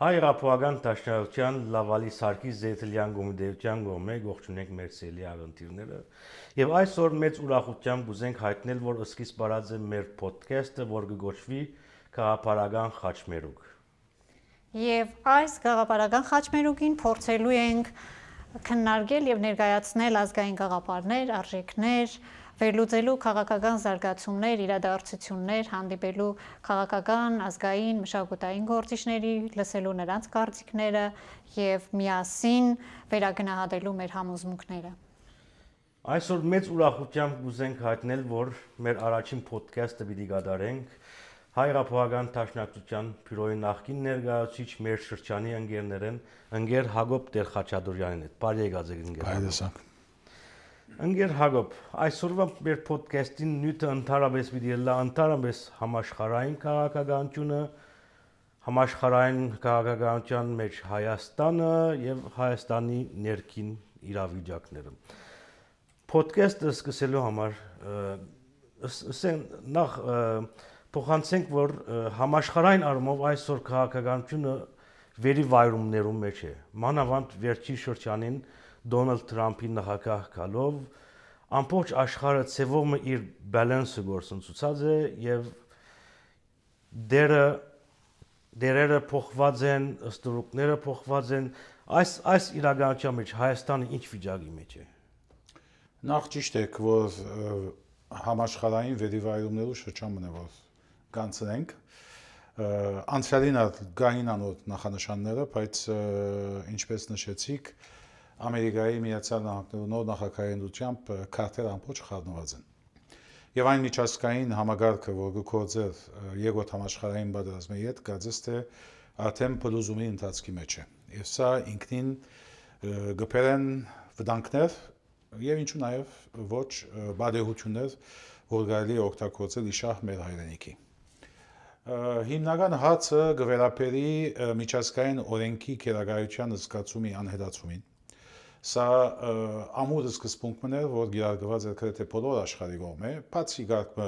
Հայ-Ռափոական Դաշնայության Լավալի Սարգիս Զեյթելյան գումդեյության գոմե ողջունենք մեր սելի աղընտիրները եւ այսօր մեծ ուրախությամբ կուզենք հայտնել, որ սկիզբ բարած է մեր ոդքասթը, որ կգոչվի Գաղափարական խաչմերուկ։ Եվ այս գաղափարական խաչմերուկին փորձելու ենք քննարկել եւ ներկայացնել ազգային գաղափարներ, արժեքներ, վերլուծելու քաղաքական զարգացումներ, իրադարձություններ, հանդիպելու քաղաքական, ազգային, մշակութային գործիչների, լսելու նրանց կարծիքները եւ միասին վերագնահատելու մեր համոզմունքները։ Այսօր մեծ ուրախությամբ կուզենք հայտնել, որ մեր առաջին ոդքասթը պիտի կատարենք Հայ-Ռափոական Դաշնակցության բյուրոյի նախկին ներկայացուցիչ մեր շրջանի ընկերներն ընկեր Հակոբ Տեր-Խաչատուրյանին հետ։ Բարի եկած եք ընկեր։ Բարեսակ։ Ընկեր Հակոբ, այսօրվա մեր ոդքասթին նյութը ընդհանրապես պիտի լա ընդհանրապես համաշխարհային քաղաքականությունը, համաշխարհային քաղաքականության մեջ Հայաստանը եւ Հայաստանի ներքին իրավիճակները։ Ոդքասթը սկսելու համար նախ փոխանցենք, որ համաշխարհային առումով այսօր քաղաքականությունը վերիվայրումներում մեջ է։ Մանավանդ վերջի շրջանին Դոնալդ Թրամփի նախագահ գալով ամբողջ աշխարհը ցևոմը իր բալանսը գործընծուցած է եւ դերերը փոխված են, ըստրուկները փոխված են։ Այս իրականության մեջ Հայաստանը ինչ վիճակի մեջ է։ Նախ ճիշտ է, որ համաշխարհային վերիվայրումներու շրջանն է, որ կանցնենք անցյալին գային անոտ նախանշանները, բայց ինչպես նշեցիք, Ամերիկայի Միացյալ Նահանգներու նոր նախագահությամբ քարտերը ամբողջ խառնված են։ Եվ այն միջազգային համագարկը, որ գործեր երկրորդ համաշխարհային պատերազմի հետ, գածես թե արդեն փլուզումի ընթացքի մեջ է։ Եվ սա ինքնին գբերեն վտանգներ եւ ինչու նաեւ ոչ բարեհություններ, որ կարելի է օգտագործել իշահ մեր հայրենիքի։ Հիմնական հացը գվերապերի միջազգային օրենքի քերագայության զգացումի անհետացումին։ Սա ամուր սկզբունքն է, որ գիրարգված է գրեթե բոլոր աշխարհի կողմէ, բացի գարկը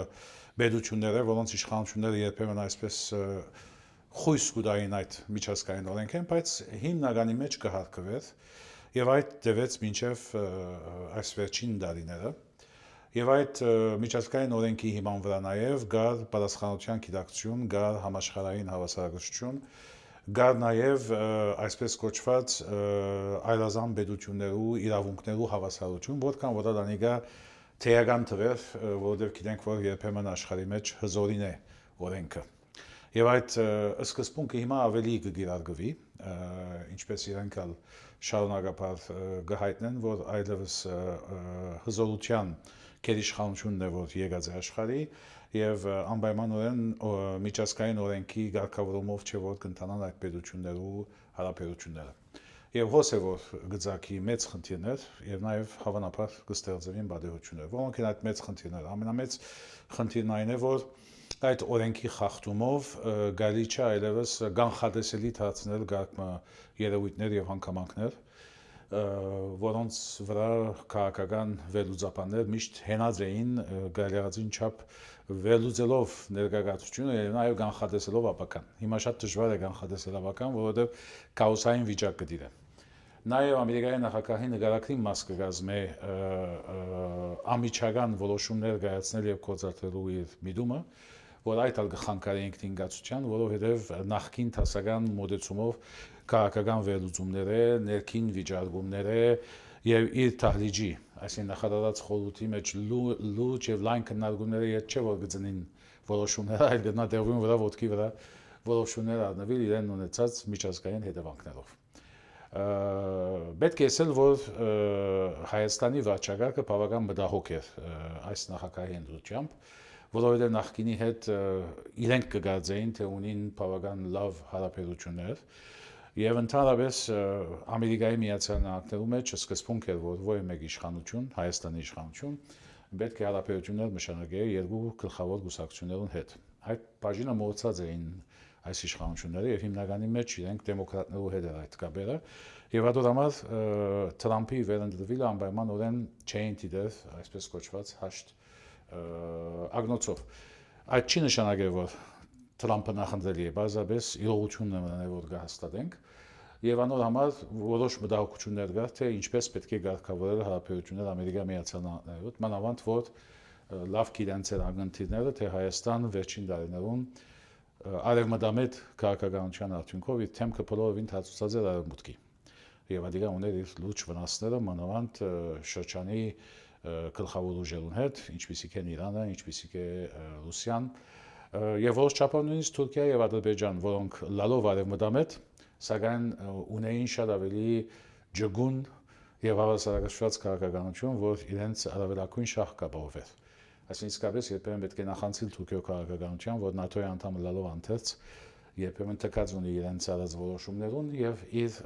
բեդությունները, որոնց իշխանությունները երբեմն այսպես խույս կուտային այդ միջազգային օրենքեն, բայց հիմնականի մեջ կհարկվեր եւ այդ տևեց մինչեւ այս վերջին տարիները։ Եվ այդ միջազգային օրենքի հիման վրա նաև գար պատասխանատվության գիտակցություն, գար համաշխարհային հավասարակշռություն, գար նաև այսպես կոչված այլազան պետություններու իրավունքներու հավասարություն, որքան որ դա թեական թվեր, որովհետև գիտենք, որ երբեմն աշխարհի մեջ հզորին է օրենքը։ Եվ այդ սկզբունքը հիմա ավելի կգիրարգվի, ինչպես իրենք շարունակաբար կհայտնեն, որ այլևս հզորության գերիշխանությունն է, որ եկած է աշխարհի եւ անպայմանորեն միջազգային օրենքի ղեկավարումով չէ որ կընթանան այդ պետություններու հարաբերությունները։ Եվ հոս է որ գծակի մեծ խնդիրներ եւ նաեւ հավանաբար կստեղծվին բարեհություններ։ Որոնք են այդ մեծ խնդիրները։ Ամենամեծ խնդիրն այն է, որ այդ օրենքի խախտումով գալի չէ այլևս կանխատեսելի դարձնել գարկմա երևույթներ եւ հանգամանքներ, որոնց վրա քաղաքական վերլուծաբաններ միշտ հենած էին գալիածին չափ վերլուծելով ներկայացությունը եւ նաեւ կանխատեսելով ապական։ Հիմա շատ դժվար է կանխատեսել ապական, որովհետեւ քաոսային վիճակ կդիրե։ Նաեւ Ամերիկայի նախագահի նկարագրին մաս կգազմե ամիջական որոշումներ կայացնել եւ կոծարելու իր միտումը, որ այդ ալ կխանգարի ինքնին, որովհետեւ նախքին տասական մոդեցումով քաղաքական վերլուծումները, ներքին վիճարկումները եւ իր թահլիջի, այսինքն նախադասած խորհրդի մեջ լուրջ եւ լայն քննարկումները իդ չէ որ գծնին որոշումները, այլ գտնատեղում վրա ոտքի վրա որոշումներ առնվել իրեն ունեցած միջազգային հետևանքներով։ Պետք է ասել, որ Հայաստանի վարչակարգը բավական մտահոգ էր այս նախագահի ընդդիմությամբ, որովհետեւ նախկինի հետ իրենք կգարձեին, թե ունին բավական լավ հարաբերություններ եւ ընդհանրապես Ամերիկայի Միացյալ Նահանգներու մեջ սկզբունք էր, որ ոչ մեկ իշխանություն, Հայաստանի իշխանություն, պետք է հարաբերություններ մշակել երկու գլխավոր կուսակցություններուն հետ։ Այդ բաժինը մոռացած էին այս իշխանությունները եւ հիմնականի մեջ իրենք դեմոկրատներու հետ էր այդ կապերը եւ այդ համար Թրամփի վերընտրվելը անպայմանորեն չէին դիտել այսպես կոչված հաշտ ագնոցով։ Այդ չի նշանակել, որ Թրամփը նախընտրելի է, բազաբես իրողությունն է որ կհաստատենք եւ անոր համար որոշ մտահոգություններ կար թե ինչպես պետք է կարգավորել հարաբերությունները Ամերիկայի Միացյալ Նահանգների հետ, մանավանդ որ լավ գիտենց էր ագնտիները թե Հայաստան վերջին տարիներում արևմտամետ քաղաքականության արդյունքով իր թեմքը բոլորովին թացուցած էր արևմուտքի եւ ադիգա ուներ իր լուրջ վնասները մանավանդ շրջանի գլխավոր ուժերուն հետ, ինչպիսիք են Իրանը, ինչպիսիք է Ռուսիան եւ որոշ չափով նույնիսկ Թուրքիա եւ Ադրբեջան, որոնք լալով արևմտամետ, սակայն ունեին շատ ավելի ջգուն եւ հավասարակշռված քաղաքականություն, որ իրենց առավելագույն շահ կապահովեր։ Այսինքն իսկապես երբեմն պետք է նախանցել Թուրքիո քաղաքականության, որ ՆԱՏՕ-ի անդամ լալով անթերց երբեմն տկած ունի իրենց արած որոշումներուն եւ իր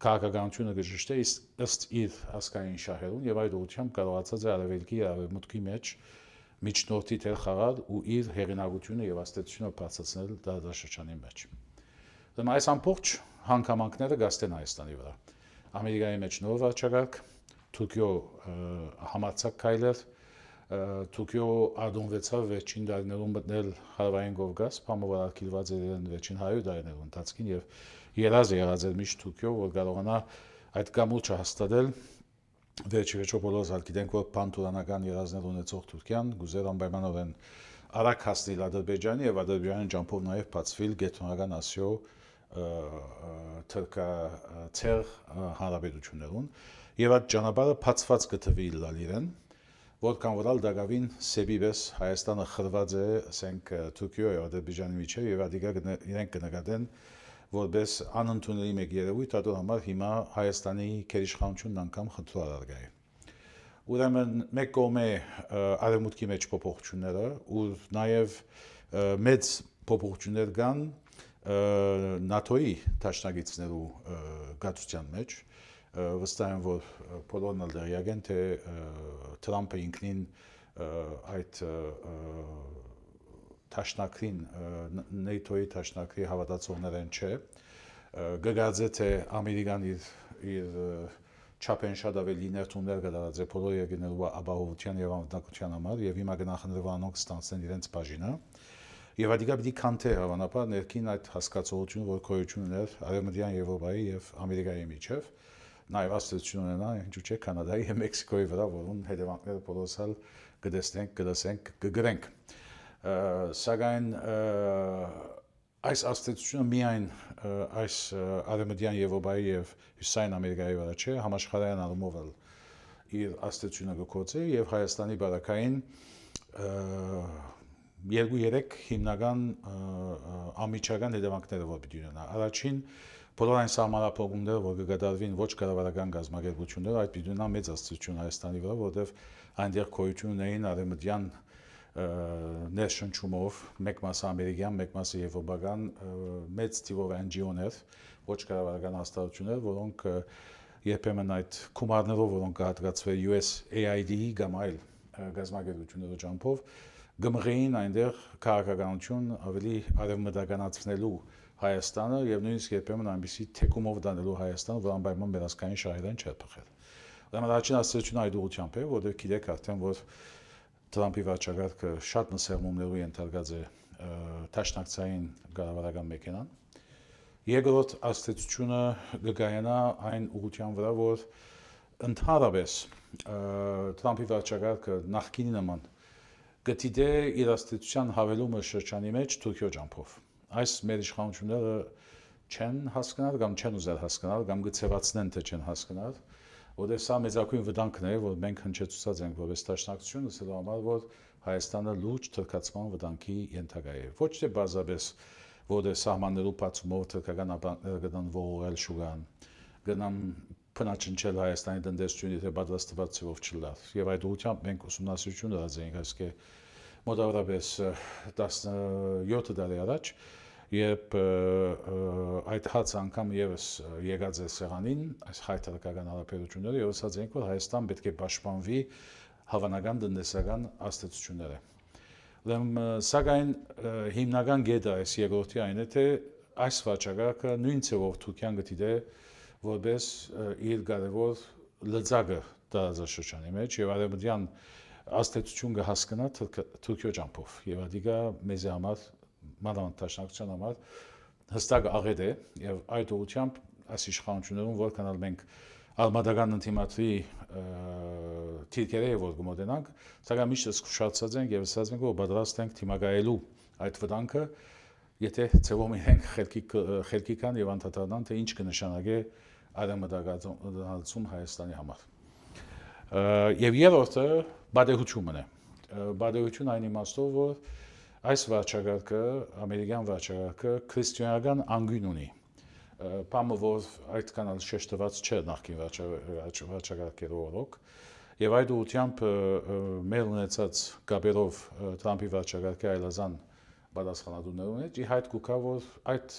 քաղաքականությունը գժշտե ըստ իր հասկային շահերուն եւ այդ ուղղությամբ կարողացած է արևելքի արևմուտքի մեջ միջնորդի թեր խաղալ ու իր հեղինակությունը եւ աստեցությունը բացացնել դարաշրջանի մեջ։ Ուրեմն այս ամբողջ հանգամանքները գաստեն Հայաստանի վրա։ Ամերիկայի մեջ նոր վարչակարգ, Թուրքիո համարձակ քայլեր, Թուրքիո ադոնվեցավ վերջին տարիներում մտնել Հարավային Կովկաս, փամով արգելված էր իրեն վերջին 100 տարիներում ընթացքին եւ երազ եղած էր միշտ Թուրքիո, որ կարողանա այդ կամուրջը հաստատել վերջիվերջո բոլորս գիտենք, որ պանթուրանական երազներ ունեցող Թուրքիան գուզեր անպայմանորեն արագ հասնել Ադրբեջանի եւ Ադրբեջանի ջամփով նաեւ բացվել գետնական Ասիո թրքացեր հարաբերություններուն եւ այդ ճանապարհը բացված գտվի լալիրեն, որքան որ դակավին սեբիբես Հայաստանը խրված է, ասենք Թուրքիո եւ Ադրբեջանի միջեւ եւ ադիգա իրենք կնկատեն որպես անընդունելի մեկ երևույթ, այդ համար հիմա Հայաստանի քերիշխանությունն անգամ խնդրարարգա է։ Ուրեմն մեկ կողմէ արևմուտքի մեջ փոփոխությունները, ու նաև մեծ փոփոխություններ կան ՆԱՏՕ-ի դաշնակիցներու գացության մեջ, վստահ եմ, որ բոլորն էլ տեղյակ են, թե Թրամփը ինքնին այդ Տաշնակրին NATO-ի Տաշնակրի հավատացողներեն չէ, գգացե թե Ամերիկան իր չափեն շատ ավելի ներդրումներ կդարած է բոլոր երկրներու ապահովության եւ անվտանգության համար եւ հիմա գնահատանք ստանցնեն իրենց բաժինը եւ ադիգա պիտի կանթե հավանաբար ներքին այդ հասկացողությունը, որ գոյություն ուներ Արևմտյան Եվրոպայի եւ Ամերիկայի միջեւ, նաեւ աստեցություն ունենա ինչու՞ չէ Կանադայի եւ Մեքսիկոյի վրա, որոնց հետևանքները բոլորսալ կտեսնենք, կլսենք, կգրենք։ Սակայն այս աստեցությունը միայն այս Արևմտյան Եվրոպայի եւ Հյուսիսային Ամերիկայի վրա չէ, համաշխարհային առումով էլ իր աստեցությունը կգործի եւ Հայաստանի բարակային 2-3 հիմնական անմիջական հետևանքները որ պիտի ունենա։ Առաջին բոլոր այն սահմանափակումները, որ կկատարվին ոչ կառավարական գազམ་ագերբությունները, այդ պիտի ունենա մեծ աստեցություն Հայաստանի վրա, որովհետեւ այնտեղ գոյություն ունեն արևմտյան ներշնչումով մեկ մասը ամերիկյան, մեկ մասը եվրոպական մեծ թիվով NGO-ներ, ոչ կառավարական հաստատություններ, որոնք երբեմն այդ գումարներով, որոնք կհատկացվեն USAID-ի կամ այլ գազམ་ագերբությունների ջամփով, գմղեին այնտեղ քաղաքականություն ավելի արևմտականացնելու Հայաստանը եւ նույնիսկ երբեմն այնպիսի թեկումով դանելու Հայաստանը, որ անպայման մերասկային շահերեն չէ փոխել։ Ուրեմն առաջին աստեցությունը այդ ուղղությամբ է, որտեղ գիտեք արդեն, որ Թրամփի վարչակարգը շատ նսեղմումներու ենթարկած է դաշնակցային կառավարական մեքենան։ Երկրորդ աստեցությունը կգայանա այն ուղղության վրա, որ ընդհանրապես Թրամփի վարչակարգը նախկինի նման գտիդե իր աստեցության հավելումը շրջանի մեջ Թուրքիո ջամփով։ Այս մեր իշխանությունները չեն հասկանալ կամ չեն ուզել հասկանալ կամ գծեվացնեն թե չեն հասկանալ, որտեղ սա մեծագույն վտանգն է, որ մենք հնչեցուցած ենք որպես դաշնակցություն, ասելու համար, որ Հայաստանը լուրջ թրքացման վտանգի ենթակա է։ Ոչ թե բազաբես, որտեղ սահմաններու բացումով թրքական ապրանքները կդան ողողել շուկան, գնան փնաչնչել Հայաստանի տնտեսությունը, եթե պատրաստված ծովով չլար։ Եվ այդ ուղղությամբ մենք ուսումնասիրություն դարձրինք այսքե մոտավորապես 17 տարի առաջ, երբ այդ հաց անգամ եւս եկած է սեղանին, այս հայտարարական հարաբերությունները եւ ասած ենք, որ Հայաստան պետք է պաշտպանվի հավանական տնտեսական աստեցությունները։ Ուրեմն սակայն հիմնական գետը այս երկրորդի այն է, թե այս վարչակարգը նույն ցեվով Թուրքիան գտիդե որպես իր կարևոր լծակը տարածաշրջանի մեջ եւ արևմտյան աստեցություն կհասկանա Թուրքիո ջամփով եւ ադիգա մեզ համար մանավանդ դաշնակցության համար հստակ աղետ է եւ այդ ուղղությամբ այս իշխանություններում որքան մենք արմատական ինտիմատի թիրքերը որ գմոտենանք, սակայն միշտ զսկուշացած ենք եւ ասած ենք որ պատրաստ ենք թիմակայելու այդ վտանգը, եթե ծեվում ենք խելքի կան եւ անդադարան թե ինչ կնշանակի արմատագործում Հայաստանի համար։ Եվ երրորդը բادرությունն է։ Բادرություն այն իմաստով որ այս վարչակարգը, ամերիկյան վարչակարգը քրիստոնեական անգույն ունի։ Պամը որ այդ կանալ շեշտված չէ նախկին վարչակարգերի օրոք եւ այդ ուղղությամբ մեր ունեցած կապերով Թրամփի վարչակարգի այլազան պատասխանատուներուն է հայտ կուքա որ այդ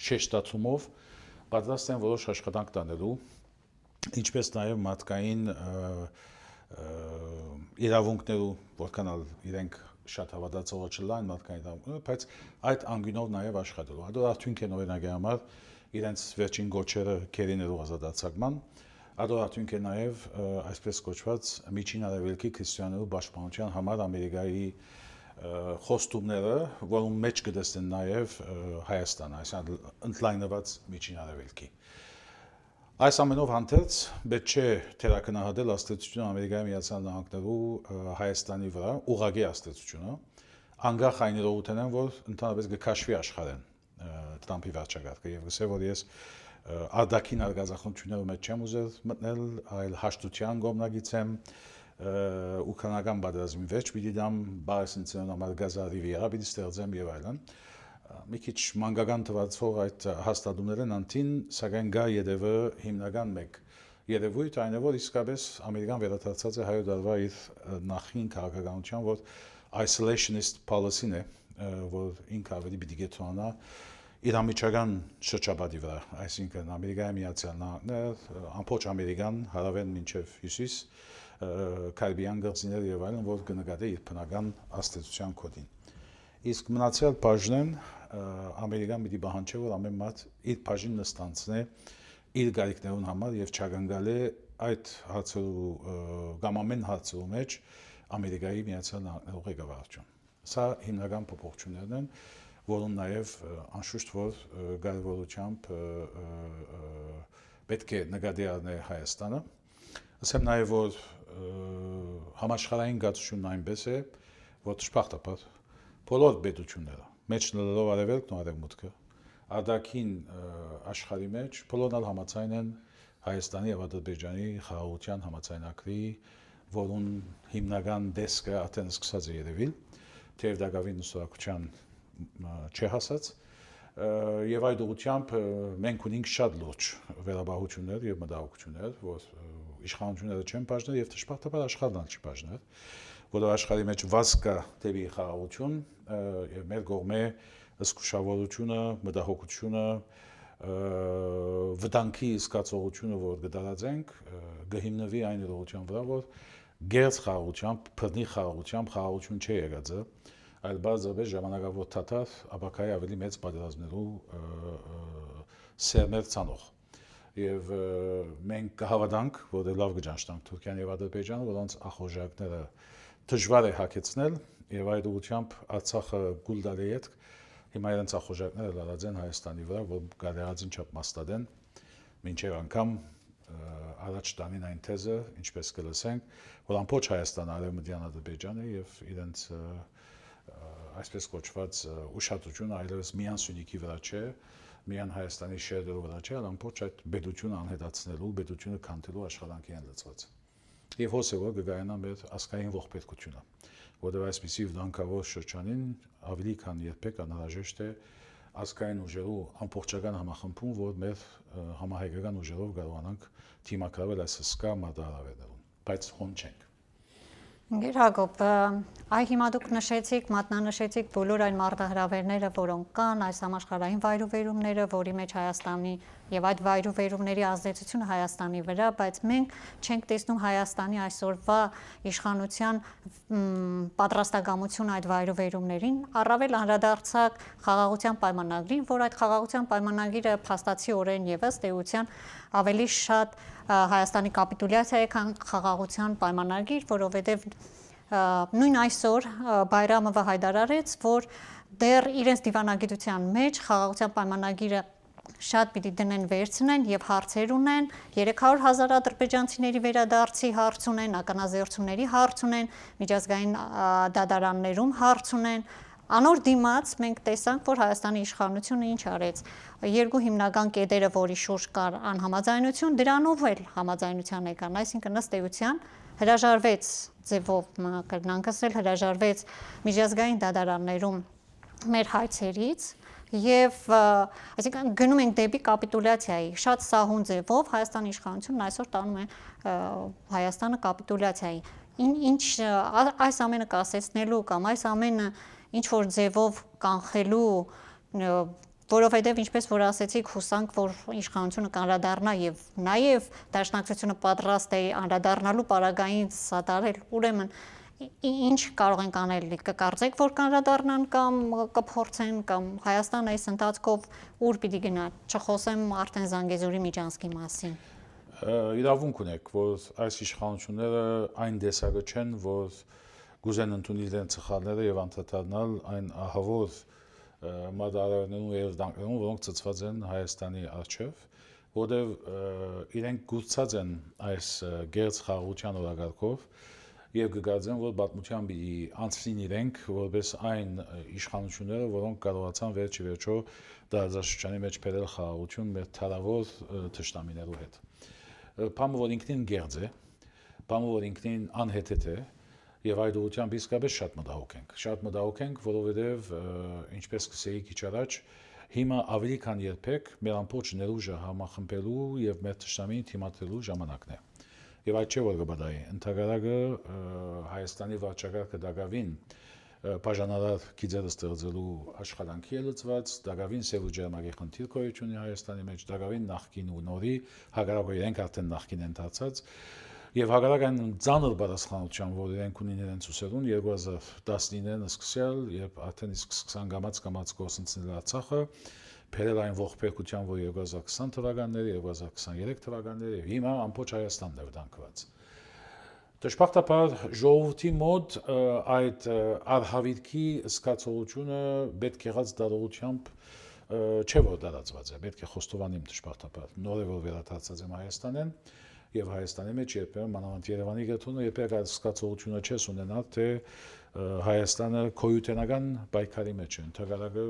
շեշտացումով պատրաստ են որոշ աշխատանք տանելու ինչպես նաեւ մարդկային իրավունքներու որքան իրենք շատ հավատացողը չլան մարդկային իրավունքները, բայց այդ անգյունով նաեւ աշխատելու։ Ադոր արդյունք են օրինակի համար իրենց վերջին գոչերը քերիներու ազատացման, ադոր արդյունք է նաեւ այսպես կոչված միջին արևելքի քրիստոնյաներու պաշտպանության համար Ամերիկայի խոստումները, որոնց մեջ կդեսնեն նաեւ Հայաստանը, այսինքն ընդլայնված միջին արևելքի։ Այս ամենով հանդերձ պետք չէ թերակնահատել աստեցությունը Ամերիկայի Միացյալ Նահանգներու Հայաստանի վրա ուղղակի աստեցությունը, անկախ այն իրողութենեն, որ ընդհանրապես կքաշվի աշխարհեն Թրամփի վարչակարգը եւ գսե որ ես արտաքին արգազախնդությունների մեջ չեմ ուզել մտնել, այլ հաշտության կողմնակից եմ ուկրաինական պատերազմի վերջ պիտի դամ բարեսնցիոն համար գազարի վիրա պիտի ստեղծեմ եւ այլն։ Մի քիչ մանկական թվացող այդ հաստատումներն անտին, սակայն գա յետևը հիմնական մեկ երևույթ այն է որ իսկապես Ամերիկան վերադարձած է 100 տարվա իր նախին քաղաքականության, որ isolationist policy-ն է, որ ինքը ավելի պիտի գետնանա իր ամիջական շրջապատի վրա, այսինքն Ամերիկայի Միացյալ Նահանգներ, ամբողջ Ամերիկան, հարավեն մինչև հյուսիս, Կարիբյան գծիներ եւ այլն, որ կնկատի իր բնական աստեցության կոդին։ Իսկ մնացյալ բաժնեն Ամերիկան պիտի պահանջի որ ամեն մարդ իր բաժին նստանցնի իր գարիկներուն համար եւ չակնկալի այդ հարցերու կամ ամեն հարցերու մեջ Ամերիկայի Միացյալ Նահանգներու ղեկավարություն։ Սա հիմնական փոփոխություններն են, որոնց նաեւ անշուշտ որ կարևորությամբ պետք է նկատի առնել Հայաստանը։ Ասեմ նաեւ որ համաշխարհային գացությունն այնպես է, որ ճշմարտաբար բոլոր պետությունները, մեջ լելով արևելքն ու արևմուտքը, արտաքին աշխարհի մեջ բոլորն համաձայն են Հայաստանի եւ Ադրբեջանի խաղաղության համաձայնագրի, որոնց հիմնական դեսկը արդեն սկսած է երևել, թեև դակավին նստակցության չի հասած, եւ այդ ուղղությամբ մենք ունենք շատ լուրջ վերաբահություններ եւ մտահոգություններ, որ իշխանությունները չեն բաժնել եւ ճշմարտաբար աշխարհն չի բաժնել, որը աշխարհի մեջ վազկա դեպի խաղաղություն եւ մեր կողմէ զսկուշավորությունը, մտահոգությունը, վտանգի զգացողությունը, որ կդարածենք, կհիմնվի այն իրողության վրա, որ գերց խաղաղությամբ, բռնի խաղաղությամբ խաղաղություն չի եղած, այլ բարձրապես ժամանակավոր թաթար ապակայի ավելի մեծ պատերազմներու սերմեր ցանող։ Եվ մենք կհավատանք, որ լավ կճանչնանք Թուրքիան եւ Ադրբեջանը, որոնց ախորժակները դժվար է հագեցնել եւ այդ ուղղությամբ Արցախը գուլդալի հետ հիմա իրենց ախորժակները լարած են Հայաստանի վրա, որ գարերածին չափ մաստադեն, մինչեւ անգամ առաջ տանին այն թեզը, ինչպես կլսենք, որ ամբողջ Հայաստանը արևմտյան Ադրբեջանը եւ իրենց այսպես կոչված ուշադրությունը այլևս միան Սյունիքի վրա չէ, միան Հայաստանի շերտերի վրա չէ, այլ ամբողջ այդ պետությունը անհետացնելու, պետությունը քանդելու աշխատանքի են լծված։ Եվ հոս է որ կգայանա մեր ազգային ողբերգությունը, որտեղ այսպիսի վտանգավոր շրջանին ավելի քան երբեք անհրաժեշտ է ազգային ուժերու ամբողջական համախմբում, որ մեր համահայկական ուժերով կարողանանք թիմակրավել այս հսկա մարտահրավերներում, բայց հոն չենք։ Գեր Հակոբ, այ հիմա դուք նշեցիք, մատնանշեցիք բոլոր այն մարտահրավերները, որոնք կան, այս համաշխարհային վայրուվերումները, որի մեջ Հայաստանի եւ այդ վայրուվերումների ազդեցությունը Հայաստանի վրա, բայց մենք չենք տեսնում Հայաստանի այսօրվա իշխանության պատրաստակամություն այդ վայրուվերումներին, առավել անդրադարձակ խաղաղության պայմանագրին, որ այդ խաղաղության պայմանագիրը փաստացի օրեն եւս տեության ավելի շատ Հայաստանի կապիտուլյացիա է, քան խաղաղության պայմանագիր, որովհետև նույն այսօր Բայրամովը հայտարարեց, որ դեռ իրենց դիվանագիտության մեջ խաղաղության պայմանագիրը շատ պիտի դնեն վերցնեն եւ հարցեր ունեն 300,000 ադրբեջանցիների վերադարձի հարց ունեն, ականազերծումների հարց ունեն, միջազգային դատարաններում հարց ունեն։ Անոր դիմաց մենք տեսանք, որ Հայաստանի իշխանությունը ինչ արեց։ Երկու հիմնական կետերը, որի շուրջ կար անհամաձայնություն, դրանով էլ համաձայնության եկան, այսինքն ըստ էության հրաժարվեց ձևով կրնանք ասել, հրաժարվեց միջազգային դատարաններում մեր հայցերից եւ այսինքն գնում ենք դեպի կապիտուլյացիայի շատ սահուն ձևով Հայաստանի իշխանությունն այսօր տանում է Հայաստանը կապիտուլյացիայի ինչ այս ամենը կասեցնելու կամ այս ամենը ինչ որ ձևով կանխելու որովհետև ինչպես որ ասեցիք հուսանք որ իշխանությունը կանրադառնա եւ նաեւ դաշնակցությունը պատրաստ է անդրադառնալու պարագային սատարել ուրեմն ինչ կարող ենք անել կկարծեք որ կանրադառնան կամ կփորձեն կամ Հայաստանը այս ընթացքով ուր պիտի գնա չխոսեմ արդեն Զանգեզուրի միջանցքի մասին իրավունք ունեք որ այս իշխանությունները այն դեսագը չեն որ գուզեն ընդունել իրենց սխալները եւ անդրադառնալ այն ահավոր մադարերներում եւ դանկերում որոնք ծծված են Հայաստանի արչեւ որտեղ իրենք գուցած են այս գերց խաղաղության օրակարգով եւ կգարձեն որ պատմության պիտի անցնին իրենք որպես այն իշխանությունները որոնք կարողացան վերջի վերջո դարաշրջանի մեջ բերել խաղաղություն մեր թարավոր թշնամիներու հետ բամը որ ինքնին գերձ է բամը որ ինքնին անհեթեթ է եւ այդ ուղղությամբ իսկապես շատ մտահոգ ենք որովհետեւ ինչպես կսեի քիչ առաջ հիմա ավելի քան երբեք մեր ամբողջ ներուժը համախմբելու եւ մեր թշնամին թիմադրելու ժամանակն է եւ այդ չէ որ կբադայի ընդհանրակը Հայաստանի վարչակարգը դակավին բաժանարար գիծերը ստեղծելու աշխատանքի է լծված դակավին սև ու ջերմակի խնդիր կոյություն է Հայաստանի մեջ դակավին նախկին ու նորի հակառակը իրենք արդեն նախկին են դարձած եւ հակառակն ծանր պատասխանատվության որ իրենք ունին իրենց ուսերուն 2019-ն սկսել եւ արդեն իսկ 20 կամած գործընթացնել Արցախը բերել այն ողբերգության որ 2020 թվականների 2023 թվականների եւ հիմա ամբողջ Հայաստանն է վտանգված Դժբախտաբար ժողովրդի մոտ այդ արհավիրքի զգացողությունը պետք եղած դարողությամբ չէ որ դարածված է պետք է խոստովանիմ դժբախտաբար նոր է որ վերադարձած եմ Հայաստանեն եւ Հայաստանի մեջ երբեմն մանավանդ Երևանի գտունը երբեք այդ զգացողությունը չես ունենալ թե Հայաստանը քոյութենական պայքարի մեջ է ընդհանրակը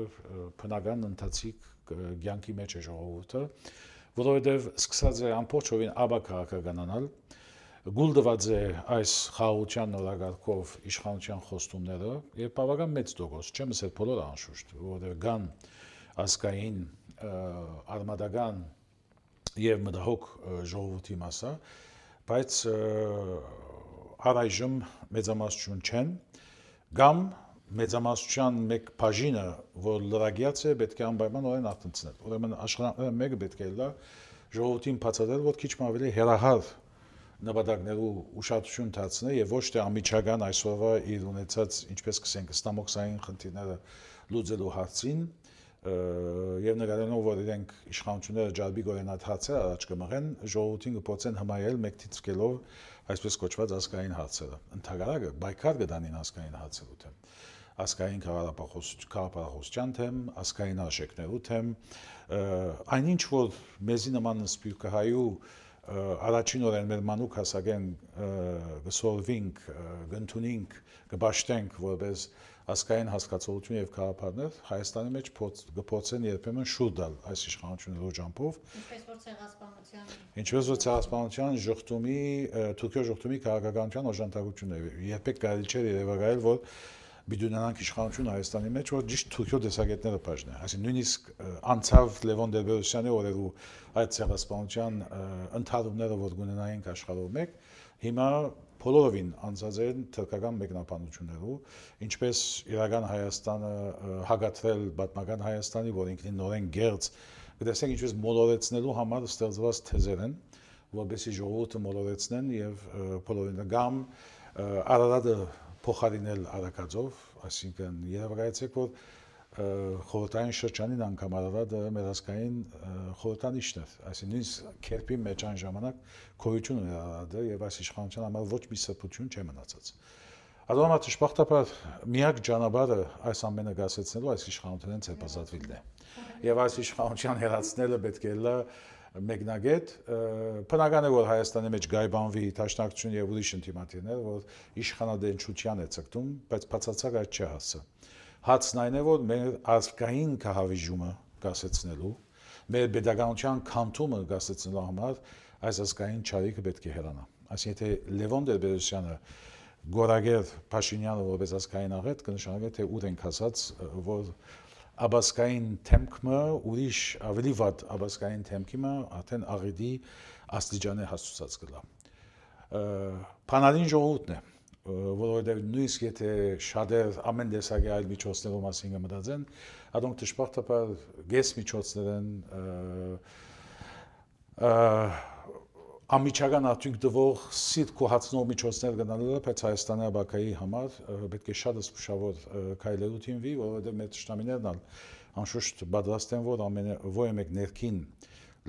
բնական ընթացիկ ցանկի մեջ է ժողովուրդը որովհետեւ սկսած է ամբողջովին աբակարականանալ գուլդված է այս խաղաղության նորակարգով իշխանության խոստումները եւ բավական մեծ դոգոս չեմ ասել բոլորը անշուշտ որովհետեւ կան ազգային արմատական եւ մտահոգ ժողովրդի մասը բայց առայժմ մեծամասնություն չեն կամ մեծամասնության մեկ բաժինը որ լրագիած է պետք է անպայմանորեն արտընծնել ուրեմն աշխատանքները մեկը պետք է լա ժողովրդին բացատրել որ քիչ ավելի հերահար նպատակներու ուշադրություն դարձնել եւ ոչ թե ամիջական այսօրվա իր ունեցած ինչպես կսենք ստամոքսային խնդիրները լուծելու հարցին եւ նկատելով որ իրենք իշխանությունները ջարբի գորենատ հարցեր առաջ կմղեն ժողովրդին կփորձեն հմայել մեկ թիծկելով այսպես կոչված ազգային հարցերը ընդհանրակը բայկար կդանին ազգային հարցերու թեմ ազգային քաղաքապահողջության թեմ ազգային արժեքներու թեմ այնինչ որ մեզի նման սպյուրքահայու առաջին օրեն մեր մանուկ հասակեն գսորվինք գնտունինք կբաշտենք որպես ազգային հասկացողություն եւ քաղաքապարներ Հայաստանի մեջ գործեն երբեմն շուրդալ այս իշխանությունների օջամփով ինչպես որ ցեղասպանության ժողտումի թուրքիո ժողտումի քաղաքականության օժանդակությունն է երբեք կարելի չէ երևակայել որ բիդունանանք իշխանություն Հայաստանի մեջ որ ճիշտ թուրքիո դեսագետները բաժնեն այսինքն նույնիսկ անցավ Լևոն Տեր-Պետրոսյանի օրերու այդ ցեղասպանության ընդհանրումները որ գունենայինք աշխարհով մեկ հիմա բոլորովին անցած են թուրքական մեկնաբանություններով ինչպես իրական Հայաստանը հագատրել պատմական Հայաստանի որ ինքնին նորեն գերց կտեսնենք ինչպես մոլորեցնելու համար ստեղծված թեզեր են որովհետեւ ժողովուրդը մոլորեցնեն եւ բոլորին գամ Արարատը փոխարինել Արաքածով այսինքն երևակայեցեք որ խորհրդային շրջանին անգամ Արարատը մեր ազգային խորհրդանիշն է այսինքն նույնիսկ քերպի մեջ այն ժամանակ քոյություն ունի Արարատը եւ այս իշխանության համար ոչ մի սրբություն չի մնացած Ադամա ճշմարտաբար միակ ճանապարհը այս ամենը գասեցնելու այս իշխանությունեն ցեպազատվելն է։ Եվ այս իշխանության հերացնելը պետք է լա մեկնագետ, բնական է որ Հայաստանի մեջ գայբանվի դաշնակցություն եւ ուրիշ ինտիմատիվներ, որ իշխանադենչության է ցկտում, բայց բացարձակ այդ չի հասցը։ Հացն այն է, որ մեր ազգային կահավիժումը գասեցնելու, մեր pedagogical քանթումը գասեցնելու համար այս ազգային ճարիքը պետք է հեռանա։ Այսինքն եթե Լևոն Տեր-Պետրոսյանը Գորագեր Փաշինյանը որպես ազգային աղետ կնշանակի թե ուր ենք հասած, որ աբասկային թեմքը ուրիշ ավելի վատ աբասկային թեմքիմը արդեն աղետի աստիճանի հասցած կլա։ Փանալին ժողովուրդն է, որովհետև նույնիսկ եթե շատեր ամեն տեսակի այլ միջոցներով մասին կմտածեն, adonk դժբախտաբար գես միջոցներ են ամիջական արդյունք տվող սիրտ կոհացնող միջոցներ գնալու, բայց Հայաստանի աբակայի համար պետք է շատ զգուշավոր քայլելու թիմվի, որովհետև մեր ճշտամիներն անշուշտ պատրաստ են, որ ոչ մեկ ներքին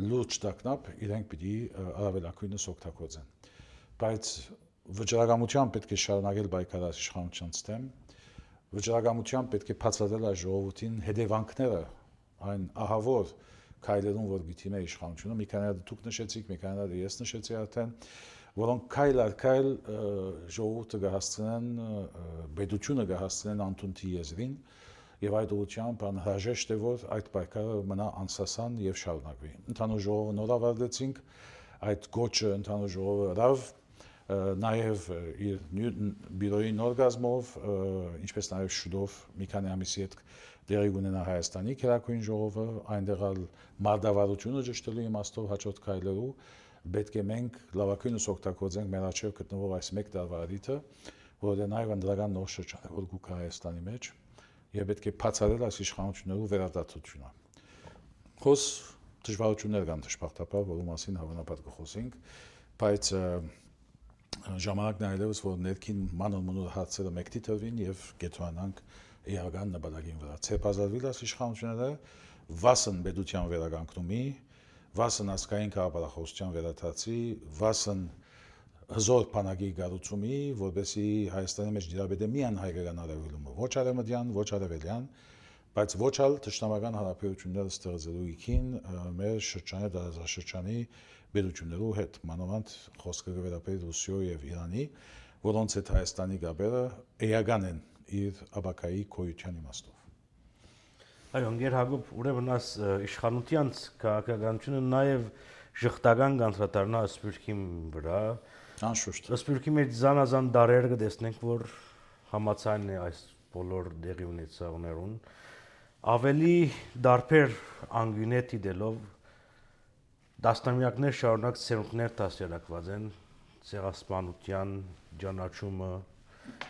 լուրջ տակնապ իրենք պիտի առավելակույնս օգտագործեն։ Բայց վճռականությամբ պետք է շարունակել պայքարել իշխանությանց դեմ, վճռականությամբ պետք է բացատրել այս ժողովրդին հետևանքները այն ահավոր քայլերուն, որ գիտի մեր իշխանությունը, մի քանի հատ դուք նշեցիք, մի քանի հատ ես նշեցի արդեն, որոնք քայլ առ քայլ ժողովուրդը կհասցնեն, պետությունը կհասցնեն անտունտի եզրին, եւ այդ ուղղությամբ անհրաժեշտ է, որ այդ պայքարը մնա անսասան եւ շարունակվի։ Ընդհանուր ժողովը նորավարտեցինք, այդ գոչը ընդհանուր ժողովը լավ, նաեւ իր բյուրոյի նոր գազմով, ինչպես նաեւ շուտով մի քանի ամիսի հետ դերի ունենա Հայաստանի քերակույն ժողովը, այնտեղ մարդավարությունը ճշտելու իմաստով հաջորդ քայլերու պետք է մենք լավագույնս օգտագործենք մեր աչքով գտնվող այս մեկ տարվա արիթը, որը նաեւ ընդրական նոր շրջան է, որ գուք Հայաստանի մեջ, եւ պետք է բացառել այս իշխանություններու վերադարձությունը։ Խոս դժվարություններ կան դժբախտաբար, որու մասին հավանաբար կխոսենք, բայց ժամանակն այլևս որ ներքին մանր-մունր հարցերը մեկտի տրվին եւ կետրոնանանք իրական նպատակին վրա։ Ցեպազատվել այս իշխանությունները վասն պետության վերականգնումի, վասն ազգային քաղաքացիության վերադարձի, վասն հզոր բանակի գառուցումի, որովհետեւ Հայաստանի մեջ դիաբետը միան հայկական արևելումը, ոչ արևմտյան, ոչ արևելյան, բայց ոչ ալ ճշտամական հարաբերությունները ստեղծելու իքին մեր շրջանի դարաշրջանի պետություններու հետ, մանավանդ խոսքը կվերապերի Ռուսիո եւ Իրանի, որոնց հետ Հայաստանի գաբերը էական են իր աբակայի քոյության իմաստով։ Այո, ընկեր Հակոբ, ուրեմն այս իշխանությանց քաղաքականությունը նաև ժխտական կանտրատարնա Սփյուռքի վրա։ Անշուշտ։ Սփյուռքի մեջ զանազան դարեր կտեսնենք, որ համացանն է այս բոլոր դեղի ունեցողներուն։ Ավելի դարբեր անգյունետ դելով դաստամյակներ շարունակ ցերունքներ դասերակված են ցեղասպանության ճանաչումը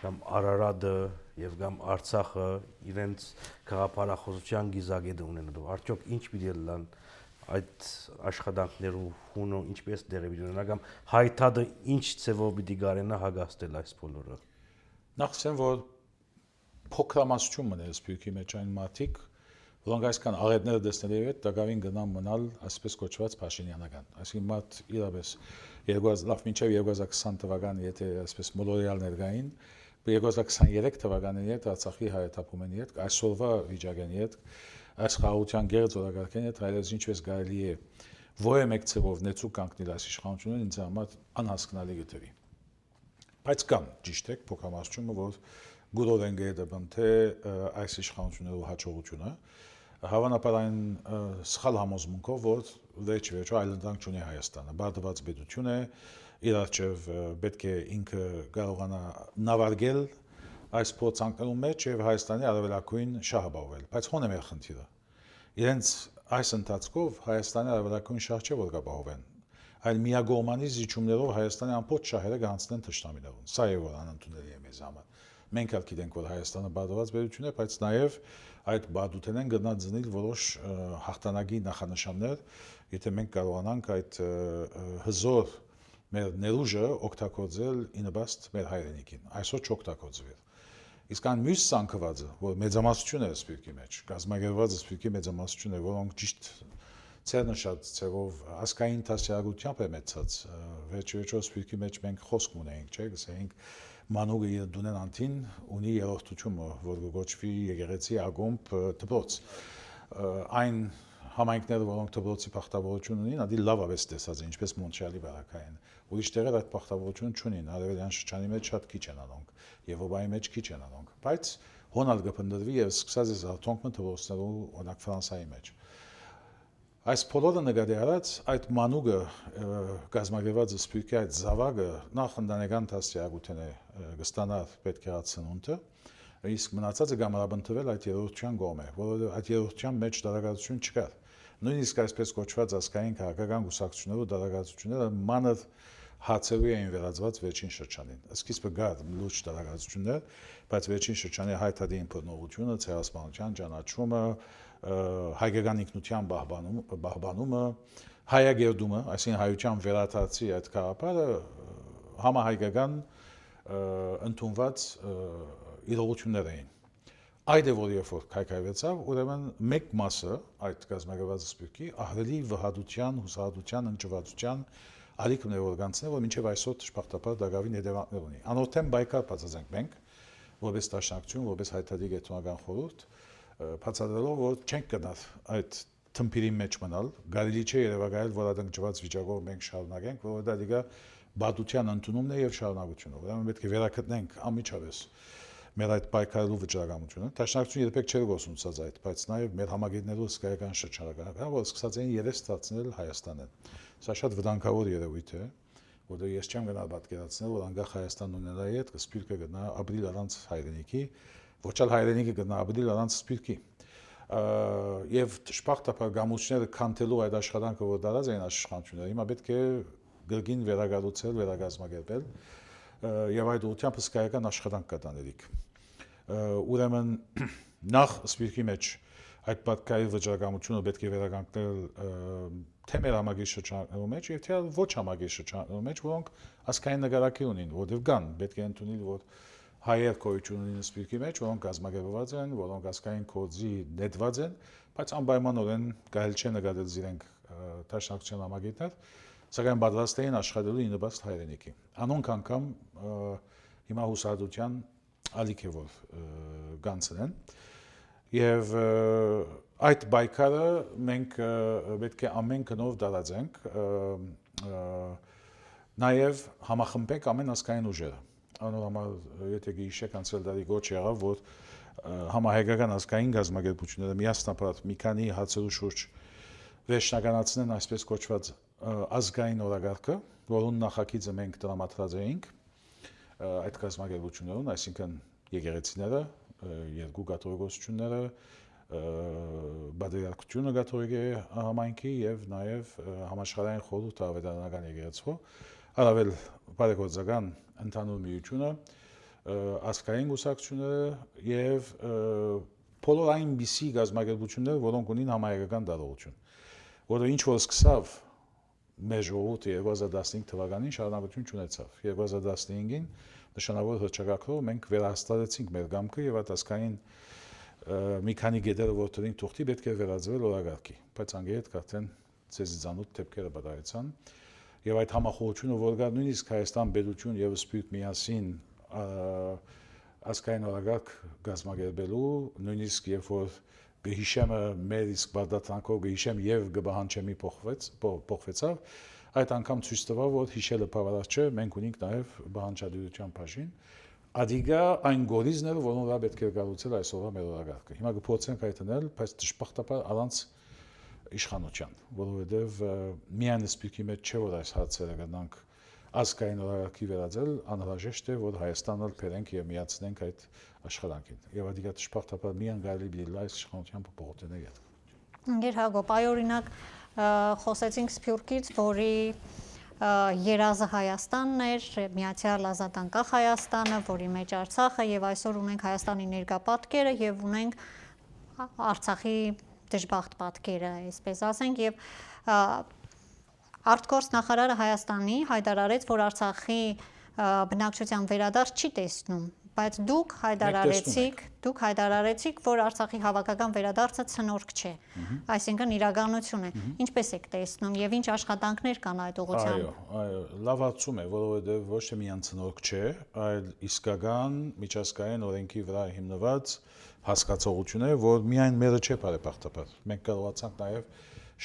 կամ Արարատը եւ կամ Արցախը իրենց քաղաքապարախոսության գիզագետը ունենալու։ Արդյոք ինչ պիտի լան այդ աշխատանքներու հունը ինչպես դեղի պիտի ունենա կամ հայտադը ինչ ցևով պիտի գարենա հագաստել այս բոլորը։ Նախ ասեմ, որ փոքրամասնություն մներ Սփյուռքի մեջ այն մարդիկ, որոնք այսքան աղետները դեսնելու հետ դակավին գնան մնալ այսպես կոչված Փաշինյանական։ Այսինքն մարդ իրապես 2000 լավ մինչև 2020 թվականը եթե այսպես մոլորիալներ գային, 2023 թվականին հետ Արցախի հայտարարումն հետ, այսօրվա վիճակեն հետ, այս խաղաղության գերձորակարգեն հետ այլևս ինչպես կարելի է ովը մեկ ցեվով նեցու կանգնել այս իշխանությունը ինձ համար անհասկանալի գտվի։ Բայց կան ճիշտ է փոքրամասնությունը, որ գուրով են գետաբան թե այս իշխանություններու հաջողությունը հավանաբար այն սխալ համոզմունքով, որ վերջ այլընտրանք չունի Հայաստանը, բարդված պետություն է, իր առջև պետք է ինքը կարողանա նավարկել այս փորձանքներու մեջ եւ Հայաստանի արևելակույն շահաբավել, բայց հոն է մեր խնդիրը։ Իրենց այս ընթացքով Հայաստանի արևելակույն շահ չէ որ կապահովեն, այլ միագողմանի զիջումներով Հայաստանի ամբողջ շահերը կհանձնեն թշնամիներուն։ Սա է որ անընդունելի է մեզ համար։ Մենք ալ գիտենք, որ Հայաստանը բարդված պետություն է, բայց նաեւ այդ բարդութենեն գտնածնիլ որոշ հաղթանակի նախանշաններ, եթե մենք կարողանանք այդ հզոր մեր ներուժը օգտագործել ինբաստ մեր հայրենիքին, այսօր չօգտագործվել։ Իսկ այն մյուս ցանկվածը, որ մեծամասնություն է Սփյուռքի մեջ, կազմակերպված Սփյուռքի մեծամասնություն է, որոնք ճիշտ ցերնշած ցեվով ազգային դասյարակությամբ է մեծած, վերջերս Սփյուռքի մեջ մենք խոսք ունենք, չէ՞, գսենք մանուկը իր դունեն անտին ունի երրորդությունը, որ գոչվի եկեղեցի ակումբ դպրոց։ Այն համայնքները, որոնք դպրոցի պարտավորություն ունին, ադի լավ ավես տեսած են, ինչպես Մոնտրեալի բարակային։ Ուրիշ տեղեր այդ պարտավորություն չունին, արևելյան շրջանի մեջ շատ քիչ են անոնք, Եվրոպայի մեջ քիչ են անոնք, բայց հոնալ կփնտրվի եւ սկսած է զարթոնքը դպրոցներու օրինակ Ֆրանսիայի մեջ։ Այս բոլորը նկատի առած այդ մանուկը գազմագերված սպյուրքի այդ զավակը նախ ընտանեկան դաստիարակություն է կստանար պետք է ծնունդը, իսկ մնացածը գամարաբնթվել այդ երրորդյան կողմը, որովհետև այդ երրորդյան մեջ դարակացություն չկար։ Նույնիսկ այսպես կոչված ազգային քաղաքական կուսակցությունները ու դարակացությունները մանր հացերու էին վերածված վերջին շրջանին։ Սկիզբը կար լուրջ դարակացություններ, բայց վերջին շրջանի հայտարարին բռնողությունը, ցեղասպանության ճանաչումը, հայկական ինքնության բահբանումը, հայագերդումը, այսինքն հայության վերադարձի այդ գաղափարը համահայկական ընդունված իրողություններ էին։ Այդ է որ երբ որ քայքայվեցավ, ուրեմն մեկ մասը այդ գազմագերված սպյուրքի ահռելի վհադության, հուսահատության, ընճվածության ալիքն է որ գանցնել, որ մինչև այսօր ճշմարտաբար դակավին հետևանքներ ունի։ Անօթեն բայկար բացածենք մենք, որպես դաշնակցություն, որպես հայտարարի գետնական խորհուրդ, բացատրելով, որ չենք գնալ այդ թմփիրի մեջ մնալ, գարելի չէ երևակայել, որ այդ ընճված վիճակով մենք շարունակենք, որովհետեւ դա բադության ընդունումն է եւ շարունակությունը։ Ուրեմն պետք է վերակտնենք անմիջապես մեր այդ պայքարելու վճռականությունը։ Դաշնակցությունը երբեք չէր գործունեացած այդ, բայց նաև մեր համագետներու հսկայական շրջանակը, որ սկսած էին երես ստացնել Հայաստանին։ Սա շատ վտանգավոր երևույթ է, որտեղ ես չեմ գնալ պատկերացնել, որ անկախ Հայաստանն ունենա այդ սպյուրքը գտնա ապրիլ առանց հայրենիքի, ոչ էլ հայրենիքը գտնա ապրիլ առանց սպյուրքի։ Եվ ճշմարտաբար գամուրջները քանթելու այդ աշխատանքը, որ դարած էին աշխանությունները, հիմա պետք է գրգին վերակառուցել, վերագազմագերբել եւ այդ ուղղությամբ հսկայական աշխատանք կատարելիք։ Ուրեմն նախ սպյուրքի մեջ այդ պատկերի վճռականությունը պետք է վերականգնել թե մեր համագիր շրջաններում մեջ եւ թե ոչ համագիր շրջաններում մեջ, որոնք ասկային նկարակի ունին, որտեղ կան, պետք է ընդունել, որ հայեր գոյություն ունին սպյուրքի մեջ, որոնք գազմագերբված են, որոնք ասկային կոդի նետված են, բայց անպայմանորեն կարելի չէ նկատել իրենք դաշնակցության համագիրներ, սակայն պատրաստ էին աշխատելու իննպաստ հայրենիքի։ Անոնք անգամ հիմա հուսահատության ալիք է որ գանցեն եւ այդ բայկարը մենք պետք է ամեն կնով դարածենք նաեւ համախմբենք ամեն ազգային ուժերը անորոմալ եթե գիշեք անցել դարի գոչ եղավ որ համահայկական ազգային գազམ་ագերբությունները միասնապատ մի քանի հացերու շուրջ վերջնականացնեն այսպես կոչված ազգային օրագարկը որոնց նախագիծը մենք տրամադրած էինք այդ գազམ་ագերբություններուն այսինքն եկեղեցիները երկու կաթողիկոսությունները բادرյալությունը կաթողիկե համայնքի եւ նաեւ համաշխարհային խորհուրդ ավետարանական եկեղեցու առավել բարեգործական ընդհանուր միությունը ազգային կուսակցությունները եւ բոլոր այնպիսի գազམ་ագերբությունները որոնք ունին համահայկական դարողություն որը ինչ որ սկսավ մեր ժողովուրդը 2015 թվականին շարունակություն ունեցավ 2015-ին նշանավոր հռչակագրով մենք վերահաստատեցինք մեր գամքը եւ այդ ազգային մի քանի գետերը որտեղին թուղթի պետք է վերածվել օրագարկի բայց անգետ արդեն ցեզի ցանոթ դեպքերը պատահեցան եւ այդ համախոհությունը որ կա նույնիսկ Հայաստան պետություն եւ սպյուրք միասին ազգային օրագարկ գազམ་ագերբելու նույնիսկ երբ որ Բեհիշեմը մեր իսկ բարդատանքով Բեհիշեմ եւ Գբահանչեմի փոխվեցավ այդ անգամ ցույց տվավ որ հիշելը բավարար չէ մենք ունենք նաեւ բանջարության բաժին Ադիգա այն գորիզները որոնք դա պետք է կառուցել այսօրվա մեր օրագարկը հիմա կփորձենք այդնել բայց դժբախտաբար առանց իշխանության որովհետեւ միայն սպյուրքի մեջ չէ որ այս հարցերը կնանք ազգային օրագարկի վերածել անհրաժեշտ է որ Հայաստանը փերենք եւ միացնենք այդ աշխատանքին եւ ադիգա դժբախտաբար միայն գալի բիլա այս իշխանության փոփոխությունները Գեր Հակոբ այ օրինակ խոսեցինք Սփյուռքից որի երազը Հայաստանն էր, Միացյալ Ազատանկախ Հայաստանը, որի մեջ Արցախը եւ այսօր ունենք Հայաստանի ներկա պատկերը եւ ունենք Արցախի դժբախտ պատկերը, այսպես ասենք եւ Արտգործ նախարարը Հայաստանի հայտարարեց, որ Արցախի բնակչության վերադարձ չի տեսնում Բայց դուք հայտարարեցիք, որ Արցախի հավաքական վերադարձը ցնորք չէ։ Այսինքն իրականություն է։ Ինչպես եք տեսնում եւ ինչ աշխատանքներ կան այդ ուղղությամբ։ Այո, լավացում է, որովհետեւ ոչ թե միայն ցնորք չէ, այլ իսկական միջազգային օրենքի վրա հիմնված հասկացողություն է, որ միայն մերը չէ բարեբախտաբար։ Մենք կարողացանք նաեւ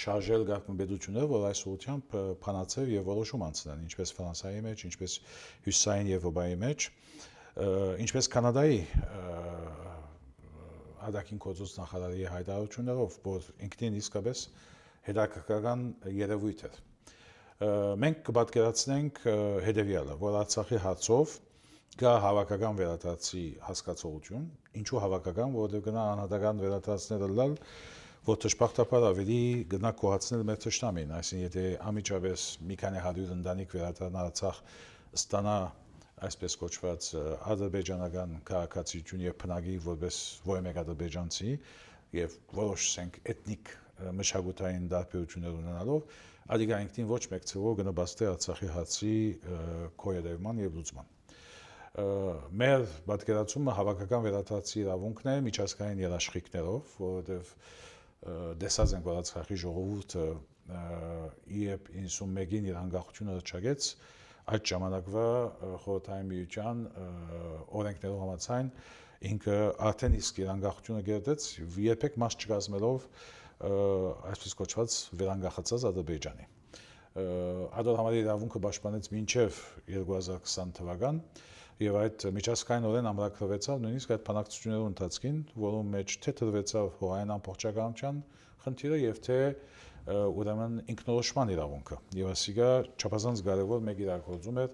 շարժել գաղտնիբեդությունները, որ այս ուղղությամբ փանացել եւ որոշում անցնել, ինչպես Ֆրանսիայի մեջ, ինչպես Հյուսիսային Եվրոպայի մեջ, ինչպես Կանադայի արտաքին գործոց նախարարի հայտարարություններով, որ ինքնին իսկապես հետաքրքրական երևույթ է։ Մենք կպատկերացնենք հետևյալը, որ Արցախի հարցով կա հավաքական վերադարձի հասկացողություն, ինչու հավաքական, որովհետեւ գնա անհատական վերադարձները լալ, որ դժբախտաբար ավելի գնա կոհացնել մեր թշնամին, այսինքն եթե անմիջապես մի քանի 100 ընտանիք վերադառնա Արցախ, ստանա այսպես կոչված ադրբեջանական քաղաքացիություն եւ բնակի որպես որևէ մեկ ադրբեջանցի եւ որոշ ասենք էթնիկ մշակութային դարբերություններ ունենալով, ադիգա ինքնին ոչ մեկ ցավով կնպաստի Արցախի հարցի կոյերևման եւ լուծման։ Մեր պատկերացումը հավաքական վերադարձի իրավունքն է միջազգային երաշխիքներով, որովհետեւ դեսած ենք, որ Արցախի ժողովուրդը իեպ 91-ին իր անկախությունը հռչակեց, այդ ժամանակվա խորհրդային միության օրենքներով համաձայն ինքը արդեն իսկ իր անկախությունը գերտեց երբեք մաս չկազմելով այսպես կոչված վերանկախացած Ադրբեջանի։ Ադոր համարի իրավունքը պաշտպանեց մինչև 2020 թվական եւ այդ միջազգայինորեն ամրագրվեցավ նույնիսկ այդ բանակցությունների ընթացքին, որում մեջ թե դրվեցավ հողային ամբողջականության խնդիրը եւ թե ուրեմն ինքնորոշման իրավունքը։ Եվ ասիկա չափազանց կարևոր մեկ իրագործում էր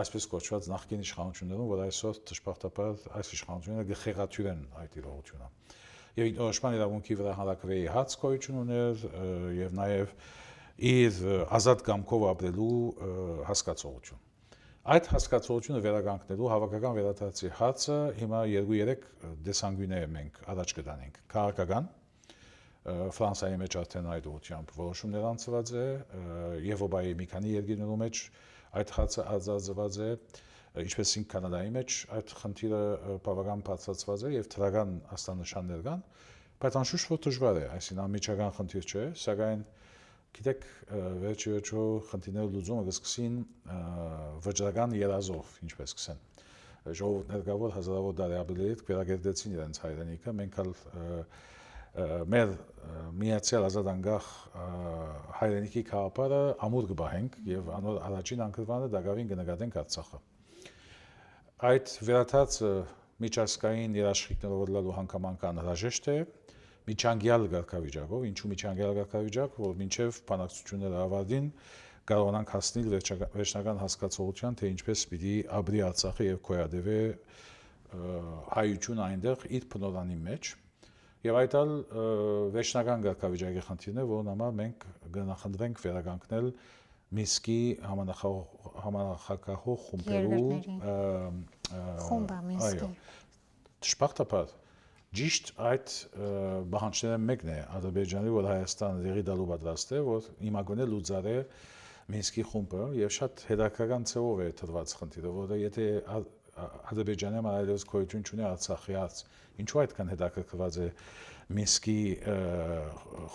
այսպես կոչված նախկին իշխանություններում, որ այսօր դժբախտաբար այս իշխանությունները գխեղաթյուրեն այդ իրողությունը։ Եվ ինքնորոշման իրավունքի վրա հանրակրվեի հաց գոյություն ուներ եւ նաեւ իր ազատ կամքով ապրելու հասկացողություն։ Այդ հասկացողությունը վերականգնելու հավաքական վերադարձի հարցը հիմա 2-3 դեսանգույներ մենք առաջ կտանենք։ Քաղաքական Ֆրանսիայի մեջ արդեն այդ ուղղությամբ որոշումներ անցված է, Եվրոպայի մի քանի երկրներում մեջ այդ հարցը արձանագրված է, ինչպես ինքն Կանադայի մեջ այդ խնդիրը բավական բարձրացված է եւ թրական աստանշաններ կան, բայց անշուշտ որ դժվար է, այսինքն անմիջական խնդիր չէ, սակայն գիտեք, վերջիվերջո խնդիրները լուծումը կսկսին վճռական երազով, ինչպես կսեն։ Ժողովուրդներ կա, որ հազարավոր տարի ապրիլից վերագերտեցին իրենց հայրենիքը, մենք մեր միացյալ ազատ անկախ հայրենիքի քաղաքը ամուր կբահենք եւ անոր առաջին անկրվանը դակավին կնկատենք Արցախը։ Այդ վերադարձը միջազգային երաշխիքներով լալու հանգամանքան հրաժեշտ է, միջանկյալ կարգավիճակով, ինչու միջանկյալ կարգավիճակ, որ մինչև բանակցությունները ավարտին կարողանանք հասնել վերջնական հասկացողության, թե ինչպես պիտի ապրի Արցախը եւ կոյադևե հայություն այնտեղ իր բնորանի մեջ։ Եվ այդ ալ վերջնական կարգավիճակի խնդիրն է, որն համար մենք կնախընտրենք վերականգնել Մինսկի համանախագահող խումբերու խումբը Մինսկի։ Դժբախտաբար ճիշտ այդ բանջարը մեկն է Ադրբեջանի, որ Հայաստանը դերի դալու պատրաստ է, որ հիմա գոնե լուծարե Մինսկի խումբը եւ շատ հետաքրքրական ցավով է թվված խնդիրը, որը եթե Ադրբեջանը այլևս գոյություն չունի Արցախի հարց, ինչու այդքան հետաքրքրված է Մինսկի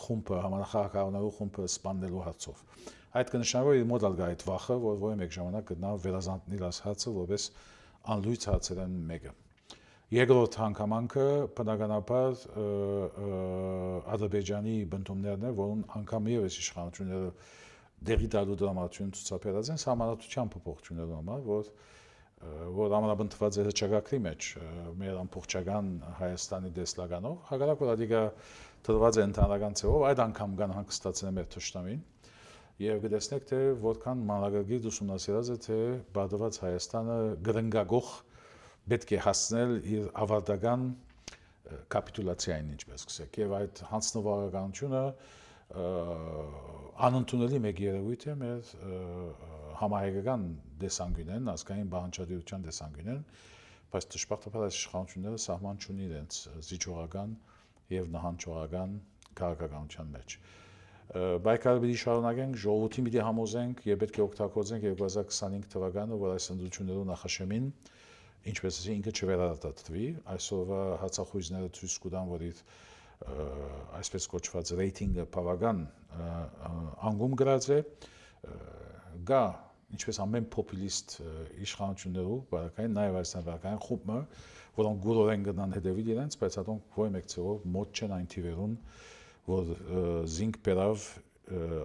խումբը, համանախագահանալու խումբը սպանելու հարցով։ Այդ կնշանակի մոտ ալգա այդ վախը, որ որևէ մեկ ժամանակ կգնա վերազանցնել այս հարցը որպես անլույս հարցերն մեկը։ Երկրորդ հանգամանքը բնականաբար Ադրբեջանի բնդումներն է, որոնց անգամ եւս իշխանությունները դերի տալու դրամատուրգիան ցուցաբերած են համանատության փոփոխություններով համար, որ ամենաբնդված է հրճակագրի մեջ մեր ամբողջական Հայաստանի դեսլականով, հակառակ որ ադիգա դրված է ընդհանրական ցեվով, այդ անգամ կան հանգստացնել մեր թշնամին եւ կտեսնեք թե որքան մանրագիր ուսումնասիրած է թե բادرված Հայաստանը գրնգագող պետք է հասնել իր ավարտական կապիտուլացիային, ինչպես կսեք, եւ այդ հանձնվարականությունը անընդունելի մեկ երևույթ է մեր համահայկական դեսանգույնեն, ազգային բանջարդիրության դեսանգույնեն, բայց դժբախտաբար այս իշխանությունները սահման չունի իրենց զիջողական եւ նահանջողական քաղաքականության մեջ։ Բայկար պիտի շարունակենք, ժողովրդին պիտի համոզենք եւ պետք է օգտագործենք 2025 թվականը, որ այս ընդդիմություններու նախաշեմին ինչպես ասի ինքը չվերարտադրվի, այսօրվա հացախույզները ցույց կտան, որ իր այսպես կոչված ռեյտինգը բավական անգում գրած է, գա ինչպես ամեն պոպուլիստ իշխանություններով բարակային նաև այս բարակային խումբը, որոնք գորորեն գնան հետևել իրենց, բայց հատոնք ոչ մեկ ցերով մոտ չեն այն թիվերուն, որ զինք բերավ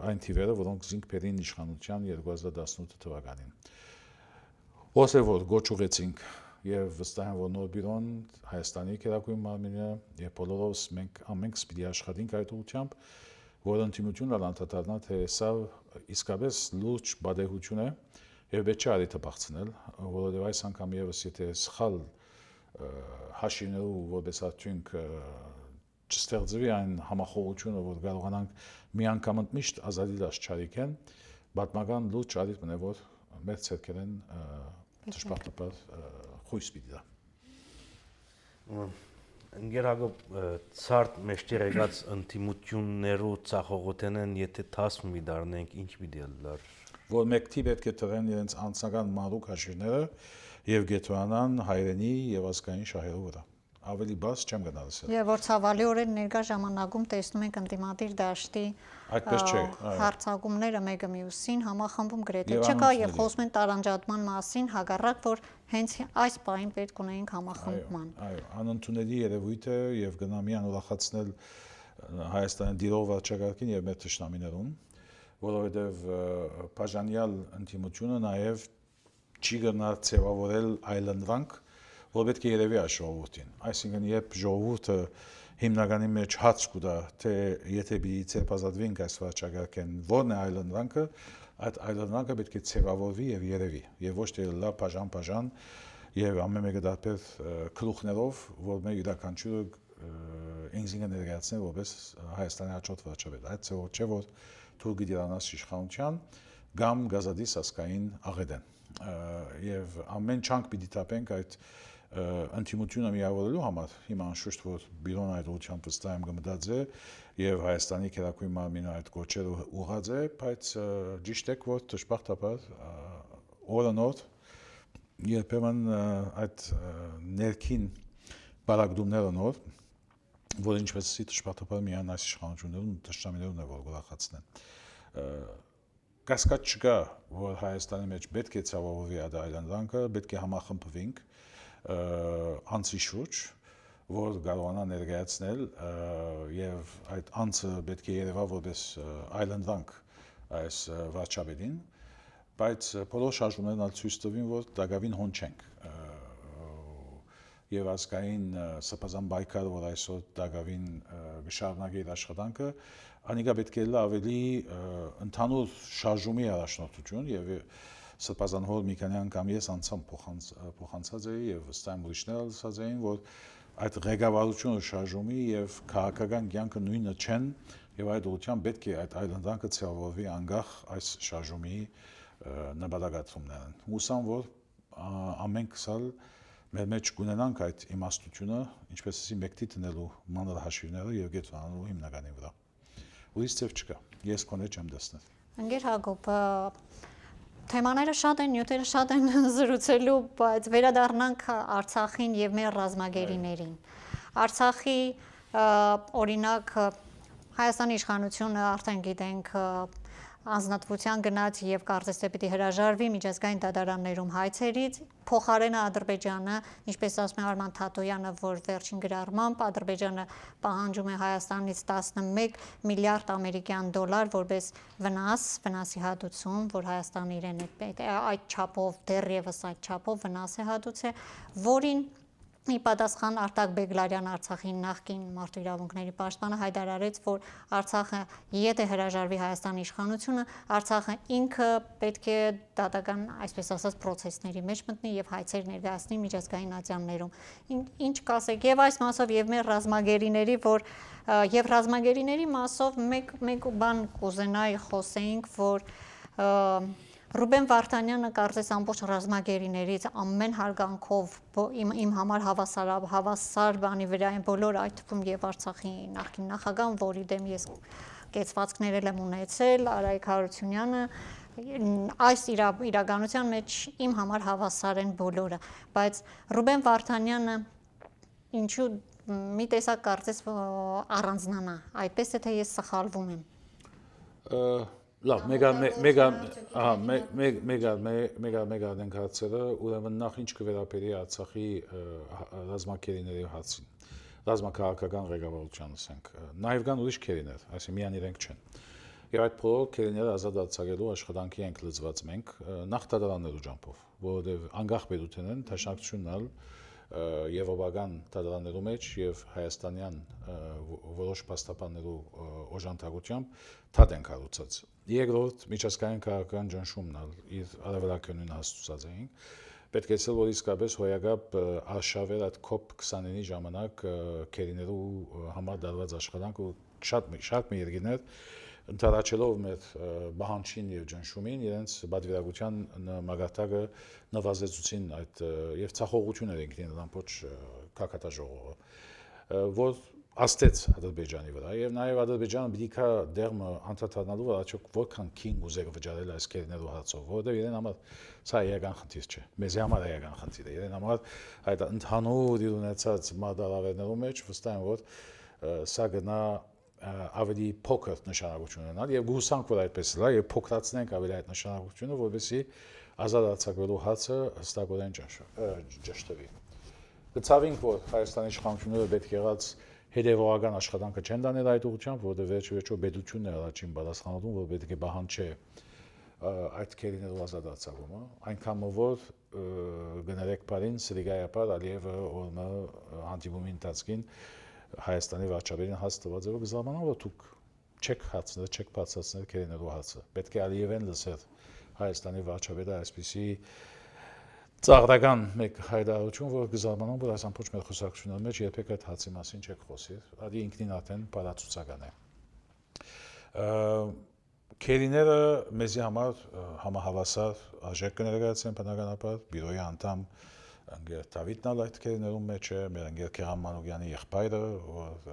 այն թիվերը, որոնք զինք բերին իշխանության 2018 թվականին։ Ոսե որ գոչ ուղեցինք եւ վստահ եմ, որ նոր բյուրոն Հայաստանի քերակույն մարմինը եւ բոլորովս մենք ամենք սպիտի աշխատենք այդ ուղղությամբ, որ ընդդիմությունը անդադարնա թե սա իսկապես լուրջ բադեհություն է եւ պետք է արիթը բացնել, որովհետեւ այս անգամ եւս եթե սխալ հաշիվներով որպես արդյունք չստեղծվի այն համախոհությունը, որ կարողանանք մի անգամ ընդմիշտ ազատել աշխարհիկեն, պատմական լուրջ արիթ մնա, որ մեր ցերկերեն ճշմարտաբար խույս պիտի դա։ Ընկերագոբ ցարտ մեջտեղ եկած ընդդիմություններու ցախողութենեն եթե 10 մի դառնենք ինչ պիտի լար որ մեկտի պետք է թողեն իրենց անձնական մանրուք հաշիվները եւ գետրանան հայրենի եւ ազգային շահերով վրա ավելի բաց չեմ գնալիս։ Եվ որ ցավալիորեն ներկա ժամանակում տեսնում ենք ընդդիմադիր դաշտի այդպես չէ հարցակումները մեկը մյուսին համախմբում գրեթե չկա եւ խոսում են տարանջատման մասին, հակառակ որ հենց այս պահին պետք ունենք համախմբման։ Այո, անընդունելի երևույթ է եւ գնամիան ուրախացնել Հայաստանի դիրող վարչակարգին եւ մեր թշնամիներուն, որովհետեւ բաժանյալ ընդդիմությունը նաեւ չի գնա ձևավորել այլընտրանք, որ պետք է երևի այս ժողովրդին։ Այսինքն երբ ժողովուրդը հիմնականի մեջ հաց կուտա, թե եթե պիտի ցեպազատվենք այս վարչակարգեն, որն է այլընտրանքը, այդ այլընտրանքը պետք է ձևավորվի եւ երևի, եւ ոչ թե լա բաժան եւ ամեն մեկը դարձ քրուխներով, որ մեր յուրաքանչյուրը ինքնին ներկայացնի որպես Հայաստանի հաջորդ վարչապետ։ Այդ չէ որ թուրք դիրանաս իշխանության կամ գազադի սասկային աղետեն։ Եվ ամեն չանք պիտի տապենք այդ ընդդիմությունը միավորելու համար հիմա անշուշտ որ բյուրոն այդ ուղղությամբ վստահ եմ կմտածի եւ Հայաստանի քերակույն մարմինը այդ կոչերը ուղղած է, բայց ճիշտ է որ դժբախտաբար օրոնոց երբեմն այդ ներքին բարակդումները նոր որ ինչպես ասի դժբախտաբար միայն այս իշխանություններուն դաշնամիներուն է որ ուրախացնեն կասկած չկա որ Հայաստանի մեջ պետք է ցավավորվի այդ այլանդրանքը, պետք է համախմբվենք անձի շուրջ, որ կարողանա ներկայացնել եւ այդ անձը պետք է երևա որպես այլանդրանք այս վարչապետին, բայց բոլոր շարժումներն ցույց տվին, որ դակավին հոն չենք եւ ազգային սպասան բայկար, որ այսօր դակավին գշարունակի իր աշխատանքը, անիկա պետք է ավելի ընդհանուր շարժումի առաջնորդություն եւ սպասան հոր մի քանի անգամ ես անցամ փոխանցած էի եւ վստահ եմ ուրիշները ասած էին, որ այդ ղեկավարությունը շարժումի եւ քաղաքական կյանքը նույնը չեն եւ այդ ուղղությամբ պետք է այդ այլանդրանքը ցավովի անգախ այս շարժումի նպատակացումներն։ Հուսամ որ ամեն քսալ մեր մեջ կունենանք այդ իմաստությունը, ինչպես ասի մեկտի տնելու մանր հաշիվները եւ գետանալու հիմնականի վրա։ Ուրիշ ձև չկա։ Ես կոնե չեմ դեսնել։ Ընկեր Հակոբ, թեմաները շատ են, նյութերը շատ են զրուցելու, բայց վերադառնանք Արցախին եւ մեր ռազմագերիներին։ Արցախի օրինակ Հայաստանի իշխանությունը արդեն գիտենք անձնատվության գնաց եւ կարծես թե պիտի հրաժարվի միջազգային դատարաններում հայցերից, փոխարենը Ադրբեջանը, ինչպես ասում է Արման Թաթոյանը, որ վերջին գրառմամբ Ադրբեջանը պահանջում է Հայաստանից 11 միլիարդ ամերիկյան դոլար որպես վնասի հատուցում, որ Հայաստանը իրեն այդ չափով դեռևս այդ չափով վնաս է հատուցել, որին Ի պատասխան Արտակ Բեգլարյան Արցախի նախկին մարդու իրավունքների պաշտպանը հայտարարեց, որ Արցախը եթե հրաժարվի Հայաստանի իշխանությունը, Արցախը ինքը պետք է դատական, այսպես ասած, process-ների մեջ մտնի եւ հայցեր ներկայացնի միջազգային ատյաններում։ Ինչ կասեք եւ այս մասով եւ մեր ռազմագերիների, որ եւ ռազմագերիների մասով մեկ բան կուզենայի խոսեինք, որ Ռուբեն Վարդանյանը կարծես ամբողջ ռազմագերիներից ամեն հարգանքով իմ համար հավասար բանի վրա են բոլոր այդ թվում եւ Արցախի նախկին նախագահ, որի դեմ ես կեցվածքներ եմ ունեցել, Արայք Հարությունյանը, այս իրականության մեջ իմ համար հավասար են բոլորը, բայց Ռուբեն Վարդանյանը ինչու մի տեսակ կարծես առանձնանա, այդպես է թե ես սխալվում եմ։ Լավ, մեգա դենք հարցերը, ուրեմն նախ ինչ կվերապերի Արցախի ռազմակերիների հարցին, ռազմաքաղաքական ղեկավարության ասենք, նաև կան ուրիշ քերիներ, այսինքն միայն իրենք չեն։ Եվ այդ բոլոր քերիները ազատ արձակելու աշխատանքի ենք լծված մենք նախ դատարաններու ջանքով, որովհետև անկախ պետութեն են դաշնակցությունն եվրոպական դատարաններու մեջ եւ հայաստանյան որոշ փաստաբաններու օժանդակությամբ թադ են կառուցած։ Երկրորդ միջազգային քաղաքական ճնշումն իր արևելակյունին հաստատած էին։ Պետք է ասել, որ իսկապես հոյակապ արշավեր այդ COP29-ի ժամանակ քերիներու համար դարված աշխատանք ու շատ մի երկիներ ընդառաջելով մեր բանջին եւ ճնշումին իրենց բادرագության մագարտակը նվազեցուցին այդ եւ ցախողություններ ինքնին ամբողջ կակատաժողովը որ աստեց Ադրբեջանի վրա եւ նաեւ Ադրբեջանը բիդիկա դերմը անդրադառնալու առաջոք որքան քինգ ուզեր վճարել այս կերներու հարցով որովհետեւ իրեն համար սա իրական խնդիր չէ մեզ համար իրական խնդիր է իրեն համար այդ ընդհանուր իր ունեցած մարտահրավերներու մեջ վստահ եմ որ սա գնա ավելի փոքր նշանակություն ունենալ եւ գուսանք որ այդպես լա եւ փոքրացնենք ավելի այդ նշանակությունը որովհետեւ ազատ արձակվելու հարցը հստակորեն ճշտվի գծավինք որ Հայաստանի իշխանությունները պետք եղած հետևողական աշխատանքը չեն դանել այդ ուղղությամբ որովհետեւ վերջո պետությունն է առաջին պատասխանատուն որ պետք է բանջի այդ քերիներու ազատ արձակումը այնքան որ գներեք բարին Սրիգայապար Ալիևը օրը հանդիպումի ընթացքին Հայաստանի վարչապետին հաստատված է որ գզամանա որ դուք չեք հացնել, չեք բացացնել քերիներու հարցը։ Պետք է Ալիևեն լսել Հայաստանի վարչապետը այսպիսի ծաղրական մեկ հայտարարություն, որ գզամանա որ այս ամբողջ մեր խոսակցությունների մեջ երբեք այդ հարցի մասին չեք խոսի։ Ադի ինքնին արդեն պարացուցական է։ Քերիները մեզի համար համահավասար արժեք կներկայացնեն բնականաբար, բյուրոյի անդամ Անգեր Դավիթն այդ քերիներում մեջ է, մեր անգեր Քերամ Մանուկյանի եղբայրը, որ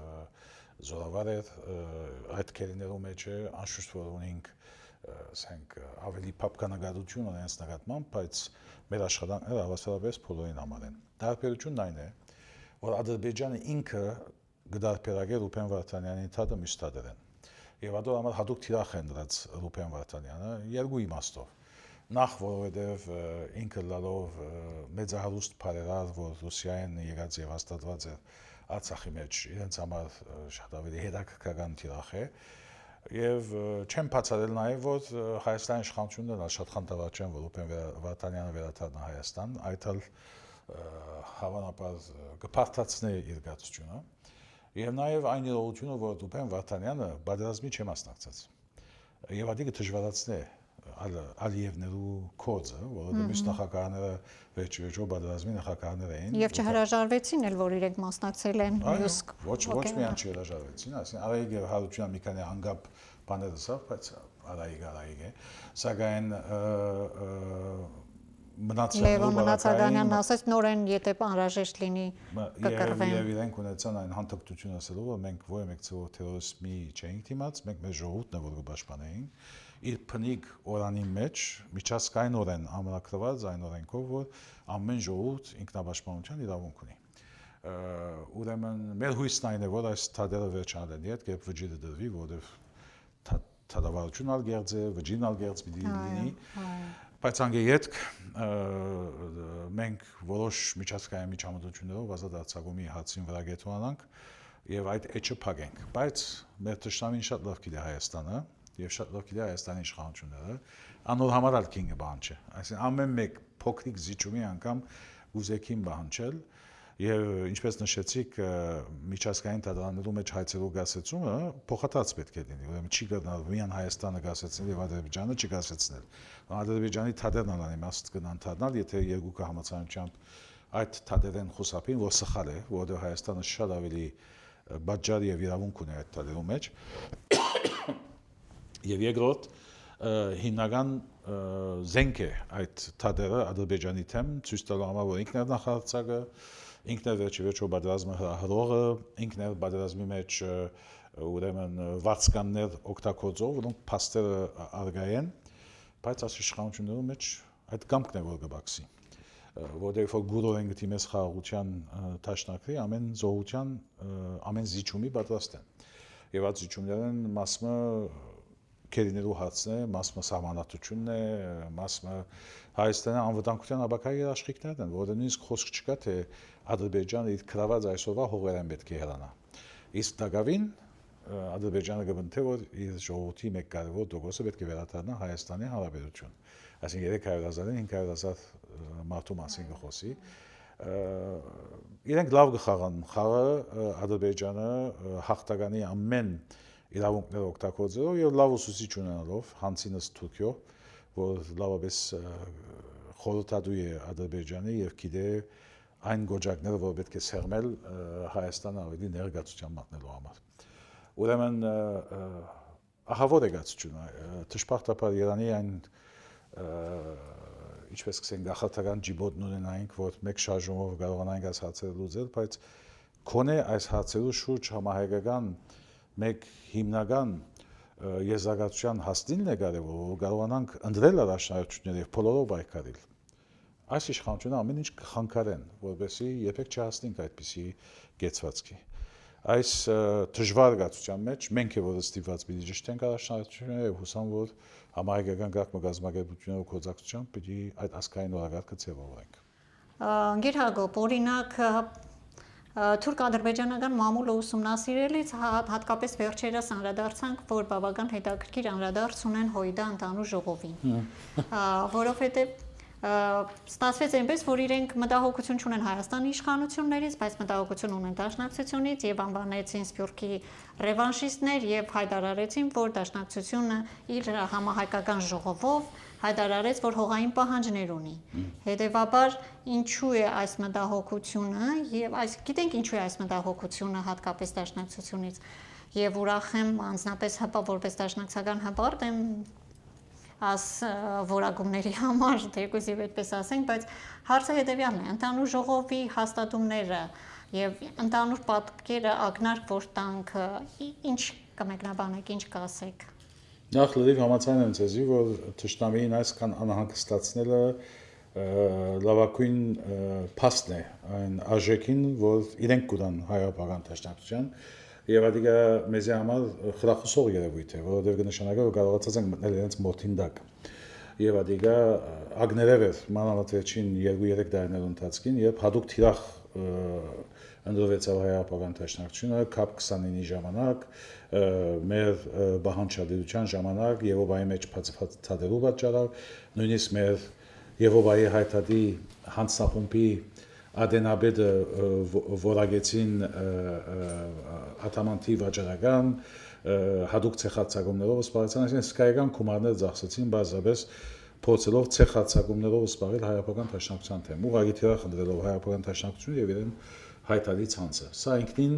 զորավար է այդ քերիներու մեջ է, անշուշտ որ ունենք ասենք ավելի փափկանագարություն ունենց նկատմամբ, բայց մեր աշխատանքները հավասարապես բոլորին համար են։ Տարբերությունն այն է, որ Ադրբեջանը ինքը գդարբերակեր Ռուբեն Վարդանյանի թադը միշտ թադեր են։ Եվ ադոր համար հատուկ թիրախ են դրած Ռուբեն Վարդանյանը երկու իմաստով։ Նախ որովհետև ինքը լալով մեծահարուստ բարերար, որ Ռուսիային եկած եւ հաստատված է Արցախի մեջ, իրենց համար շատ ավելի հետաքրքրական թիրախ է եւ չեմ բացառել նաեւ որ Հայաստանի իշխանությունները շատ խնդրված չեն որ Ռուբեն Վարդանյանը վերադառնա Հայաստան, այդ էլ հավանաբար կփարթացնի իր գացությունը եւ նաեւ այն իրողությունը որ Ռուբեն Վարդանյանը բادرազմի չի մասնակցած եւ ադի կդժվարացնի Ալիևներու կոզը, որովհետև միշտ նախագահները վերջիվերջո բادرազմի նախագահներ էին։ Եվ չհրաժարվեցին էլ, որ իրենք մասնակցել են մյուս ոչ միայն չհրաժարվեցին, այսինքն Արայիկը հարությունն մի քանի անգամ բաներ ասավ, բայց Արայիկ է, սակայն Մնացականյանն ասաց նորեն եթե անհրաժեշտ լինի կկռվեն։ Եվ իրենք ունեցան այն հանդգտությունը ասելով, որ մենք ոչ մեկ ծով թերորիզմի չէինք դիմաց, մենք մեր ժողովուրդն է որ կպաշտպանեինք։ Իր փնիկ օրանի մեջ միջազգայինորեն ամրագրված այն օրենքով, որ ամեն ժողովուրդ ինքնապաշտպանության իրավունք ունի։ Ուրեմն մեր հույսն այն է, որ այս թադերը վերջանալեն, երբ վճիռը դրվի, որովհետև թադավարությունն ալ գերձ է, վճիռն ալ գերձ պիտի լինի, բայց անգեյետք մենք որոշ միջազգային միջամտություններով ազատ արձակումի հարցին վրա գետոնանանք եւ այդ էջը փակենք, բայց մեր ճշտամին շատ լավ գիտի Հայաստանը եւ շատ լավ գիտի Հայաստանի իշխանությունները, անոր համար ալ քինգը բան չէ, այսինքն ամեն մեկ փոքրիկ զիջումի անգամ ուզեքին բանջել եւ ինչպես նշեցիք միջազգային դատարաններու մեջ հայցերու գասեցումը փոխադարձ պետք է լինի, ուրեմն չի գտնալ միան Հայաստանը գասեցնել եւ Ադրբեջանը չգասեցնել։ Ադրբեջանի թադերն ալանի մաստ կնան թադնալ, եթե երկուքը համաձայնությամբ այդ թադերեն խուսափին, որ սխալ է, որովհետեւ Հայաստանը շատ ավելի բաժար եւ իրավունք ունի այդ թադերու մեջ։ Եվ երկրորդ հիմնական զենք է այդ թադերը Ադրբեջանի թեմ ցույց տալու համար, որ ինքն է նախարարցակը, ինքն է վերջիվերջո բادرազմը հրահրողը, ինքն է բادرազմի մեջ ուրեմն վարձկաններ օգտագործող, որոնք փաստերը արգայեն բայց այս իշխանությունների մեջ այդ կամքն է որ կբացի, որտեղ որ գուրոր են գտի մեծ խաղաղության տաշնակրի ամեն զոհության, ամեն զիջումի պատրաստ են։ Եվ այդ զիջումներն մասը քերիներու հարցն է, մասը սահմանատվությունն է, մասը Հայաստանի անվտանգության ապակայի երաշխիքներն են, որը նույնիսկ խոսք չկա, թե Ադրբեջանը իր քրաված այսօրվա հողերեն պետք է հեռանա։ Իսկ դակավին Ադրբեջանը կբնթե, որ իր ժողովրդի մեկ կարևոր տոկոսը պետք է վերադառնա Հայաստանի Հանրապետություն։ Այսինքն 300,000-ին 500,000 մարդու մասին կխոսի։ Իրենք լավ կխաղան, խաղը Ադրբեջանը հաղթականի ամեն իրավունքները օգտագործելով եւ լավ ուսուցիչ ունենալով հանցինս Թուրքիո, որ լավապես խորհրդատու է Ադրբեջանի եւ գիտե այն գոճակները, որ պետք է սերմել Հայաստանը ավելի ներգացության մատնելու համար։ Ուրեմն ահավոր եկացությունը դժբախտաբար Իրանի այն ինչպես կսենք գախարտական ջիբոտն ունենայինք, որ մեկ շարժումով կարողանանք այս հարցերը լուծել, բայց քոնե այս հարցերու շուրջ համահայկական մեկ հիմնական եզրակացության հաստինն է կարևոր, որ կարողանանք ընտրել առաջնահերթությունները եւ բոլորով պայքարել։ Այս իշխանությունը ամեն ինչ կխանգարեն, որովհետեւ երբեք չհասնենք այդպիսի կեցվածքի։ Այս դժվար գացության մեջ մենք է որ ստիպված պիտի ճշտենք առաջնահերթությունները եւ հուսամ որ համահայկական գաղտնի կոզակցությամբ պիտի այդ ասկային օրակարգը ձևավորենք։ Գիր Հակոբ, օրինակ թուրք-ադրբեջանական մամուլը ուսումնասիրելիս հատկապես վերջերս անդրադարձանք, որ բավական հետաքրքիր անդրադարձ ունեն ՀՅԴ ընդհանուր ժողովին, որովհետեւ ստացվեց այնպես, որ իրենք մտահոգություն չունեն Հայաստանի իշխանություններից, բայց մտահոգություն ունեն Դաշնակցությունից եւ անվանեցին Սփյուռքի ռևանշիստներ եւ հայտարարեցին, որ Դաշնակցությունը իր համահայկական ժողովով հայտարարեց, որ հողային պահանջներ ունի։ Հետևաբար ինչու է այս մտահոգությունը եւ գիտենք ինչու է այս մտահոգությունը հատկապես Դաշնակցությունից եւ ուրախ եմ անձնապես որպես դաշնակցական հպարտ եմ աս որակումների համար, թեկուզի այդպես ասենք, բայց հարցը հետևյալն է, ընդհանուր ժողովի հաստատումները եւ ընդհանուր պատկերը ակնարկ որ տանք, ինչ կմեկնաբանեք, ինչ կասեք։ Նախ լրիվ համաձայն եմ ցեզի, որ թշնամիին այսքան անհանգստացնելը լավագույն փաստն է այն արժեքին, որ իրենք կուտան հայապական դաշնակցության եւ ադիգա մեզի համար խրախուսող երևույթ է, որովհետեւ կնշանակա որ կարողացած ենք մտնել իրենց մոթին դակ։ Եվ ադիգա ագներև էր մանավանդ վերջին 2-3 տարիների ընթացքին, երբ հadoop թիրախ ընդրվեցավ հայապական դաշնակցությունը CAP 29-ի ժամանակ, մեր բանջարդության ժամանակ Եվրոպայի մեջ բացահայտելու պատճառով, նույնիսկ մեր Եվրոպայի հայտարարի հանձնախումբի Ադենաբեդը որագեցին ատամանտի վաճառական հadoop ցեխացակումներով սպառեցան, այսինքն սկայական գումարներ ծախսեցին բազաբես փորձելով ցեխացակումներով սպառել հայապական դաշնակցության թեմ։ Ուղղակի թիրախ ընդրելով հայապական դաշնակցությունը եւ իրեն հայտարարի ցանցը։ Սա ինքնին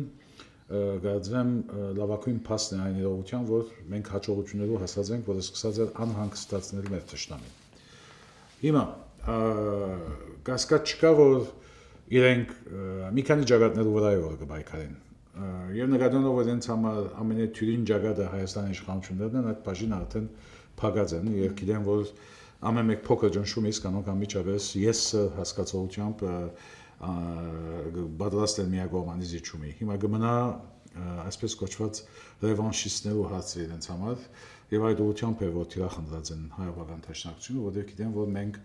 գարձեմ լավագույն փաստն է այն իրողության, որ մենք հաջողություններով հասած ենք, որ սկսած է անհանգստացնել մեր թշնամին։ Հիմա կասկած չկա, որ իրենք մի քանի ջագատներու վրայով կբայքարեն։ Եվ նկատելով որ իրենց համար ամենաթյուրին ջագատը Հայաստանի իշխանություններն են, այդ բաժինը արդեն փակած են եւ գիտեն, որ ամեն մեկ փոքր ճնշումից կանոն անմիջապես ես հասկացողությամբ պատրաստ են միակողմանի զիջումի։ Հիմա կմնա այսպես կոչված ռևանշիստներու հարցը իրենց համար եւ այդ ուղղությամբ է որ թիրախ ընդրած են հայապական դաշնակցությունը, որտեղ գիտեն, որ մենք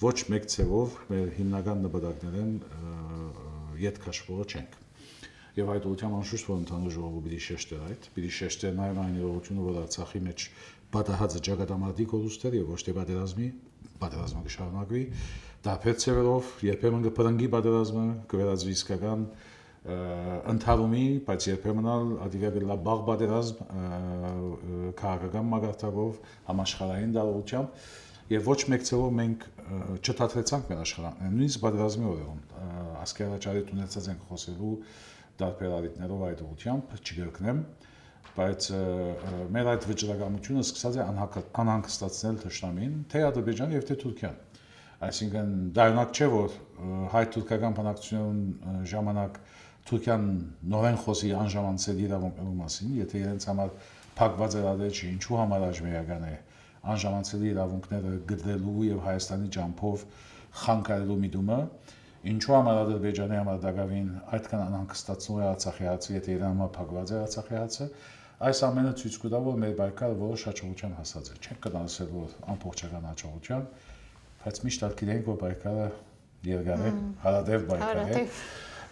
ոչ մեկ ցևով մեր հիմնական նպատակներն յետքաշվողը չենք։ Եվ այդ ուղղությամբ անշուշտ որ ընդհանուր ժողովը պիտի շեշտեր այդ, պիտի շեշտեր նաեւ այն իրողությունը, որ Արցախի մեջ պատահած ջագատամարտի կորուստեր եւ ոչ թե պատերազմը կշարունակվի, դարբեր ցևերով, երբեմն կփրկի պատերազմը, կվերածվի իսկական ընդհանումի, բայց երբեմն ադիգա բաղ պատերազմ քաղաքական մագարտակով համաշխարհային դարողությամբ եւ ոչ մեկ ցեվով մենք չթատրեցանք մեր աշխարհը նույնիսկ պատերազմի օրերում ասկերաճարիտ ունեցած ենք խոսելու դարբեր առիթներով այդ ուղղությամբ չգրկնեմ, բայց մեր այդ վճռականությունը սկսած է անհանգստացնել թշնամին, թե Ադրբեջանը եւ թե Թուրքիան։ Այսինքն դայնակ չէ որ հայ-թուրքական բանակցությունների ժամանակ Թուրքիան նորեն խոսի անժամանցել իրավունքների մասին, եթե իրենց համար փակված էր ադեջի ինչու համար աջմեական է անժամանցելի իրավունքները գտնելու եւ Հայաստանի ջամփով խանգարելու միտումը, ինչու համար Ադրբեջանի համար դակավին այդքան անհանգստացնում է Արցախի հարցը, եթե Իրանը փակված է Արցախի հարցը, այս ամենը ցույց կտա, որ մեր պայքարը որոշ հաջողության հասած է։ Չենք կարող ասել, որ ամբողջական հաջողության, բայց միշտ գիտենք, որ պայքարը երկար է, հարադեպ պայքար է։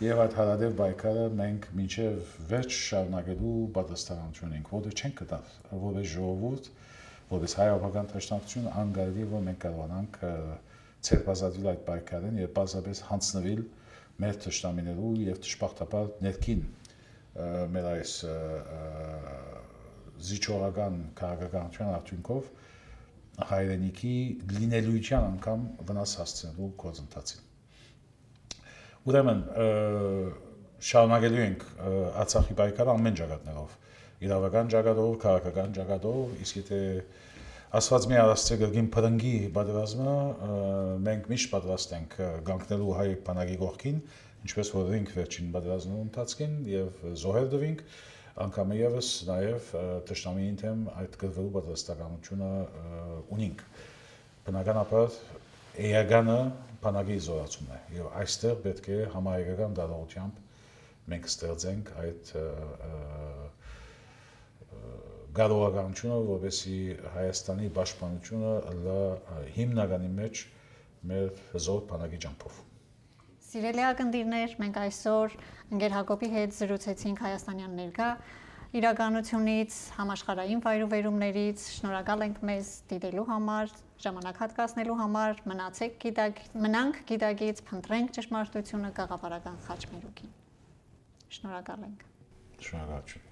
Եվ այդ հարադեպ պայքարը մենք մինչև վերջ շարունակելու պատասխանատվություն ենք, որը չենք կտա, որպես ժողովուրդ, որպես հայ-ապական դաշնակցություն անգարելի որ մենք կարողանանք ցերպազատվել այդ պայքարին եւ պարզապես հանձնվել մեր ճշտամիներու եւ ճշմարտաբար ներքին մեր այս զիջողական քաղաքականության արդյունքով հայրենիքի լինելույթյան անգամ վնաս հասցնելու գործընթացին։ Ուրեմն շարունակելու ենք Արցախի պայքարը ամեն ճակատներով, իրավական ճակատով, քաղաքական ճակատով, իսկ եթե ասված մի արասցե գրգին փրնգի պատրաստումը, մենք միշտ պատրաստ ենք գանկնելու հայ բանակի կողքին, ինչպես որ ենք վերջին պատրաստելու ընթացքին եւ զոհեր դվինք, անգամ եւս նաեւ ճշտամիին թեմ այդ գրվելու պատրաստականությունը ունենք։ Բնականաբար էականը բանակի զորացումն է եւ այստեղ պետք է համահայկական դատողությամբ մենք ստեղծենք այդ գարողականությունը, որովհետեւ Հայաստանի պաշտպանությունը լա հիմնականի մեջ մեր հզոր բանակի ջամփով։ Սիրելի ակնդիրներ, մենք այսօր ընկեր Հակոբի հետ զրուցեցինք հայաստանյան ներկա իրականությունից, համաշխարհային վայրուվերումներից, շնորհակալ ենք մեզ դիտելու համար, ժամանակ հատկացնելու համար, մնանք գիտակից, փնտրենք ճշմարտությունը գաղափարական խաչմերուկին։ Շնորհակալ ենք։ Շնորհակալություն։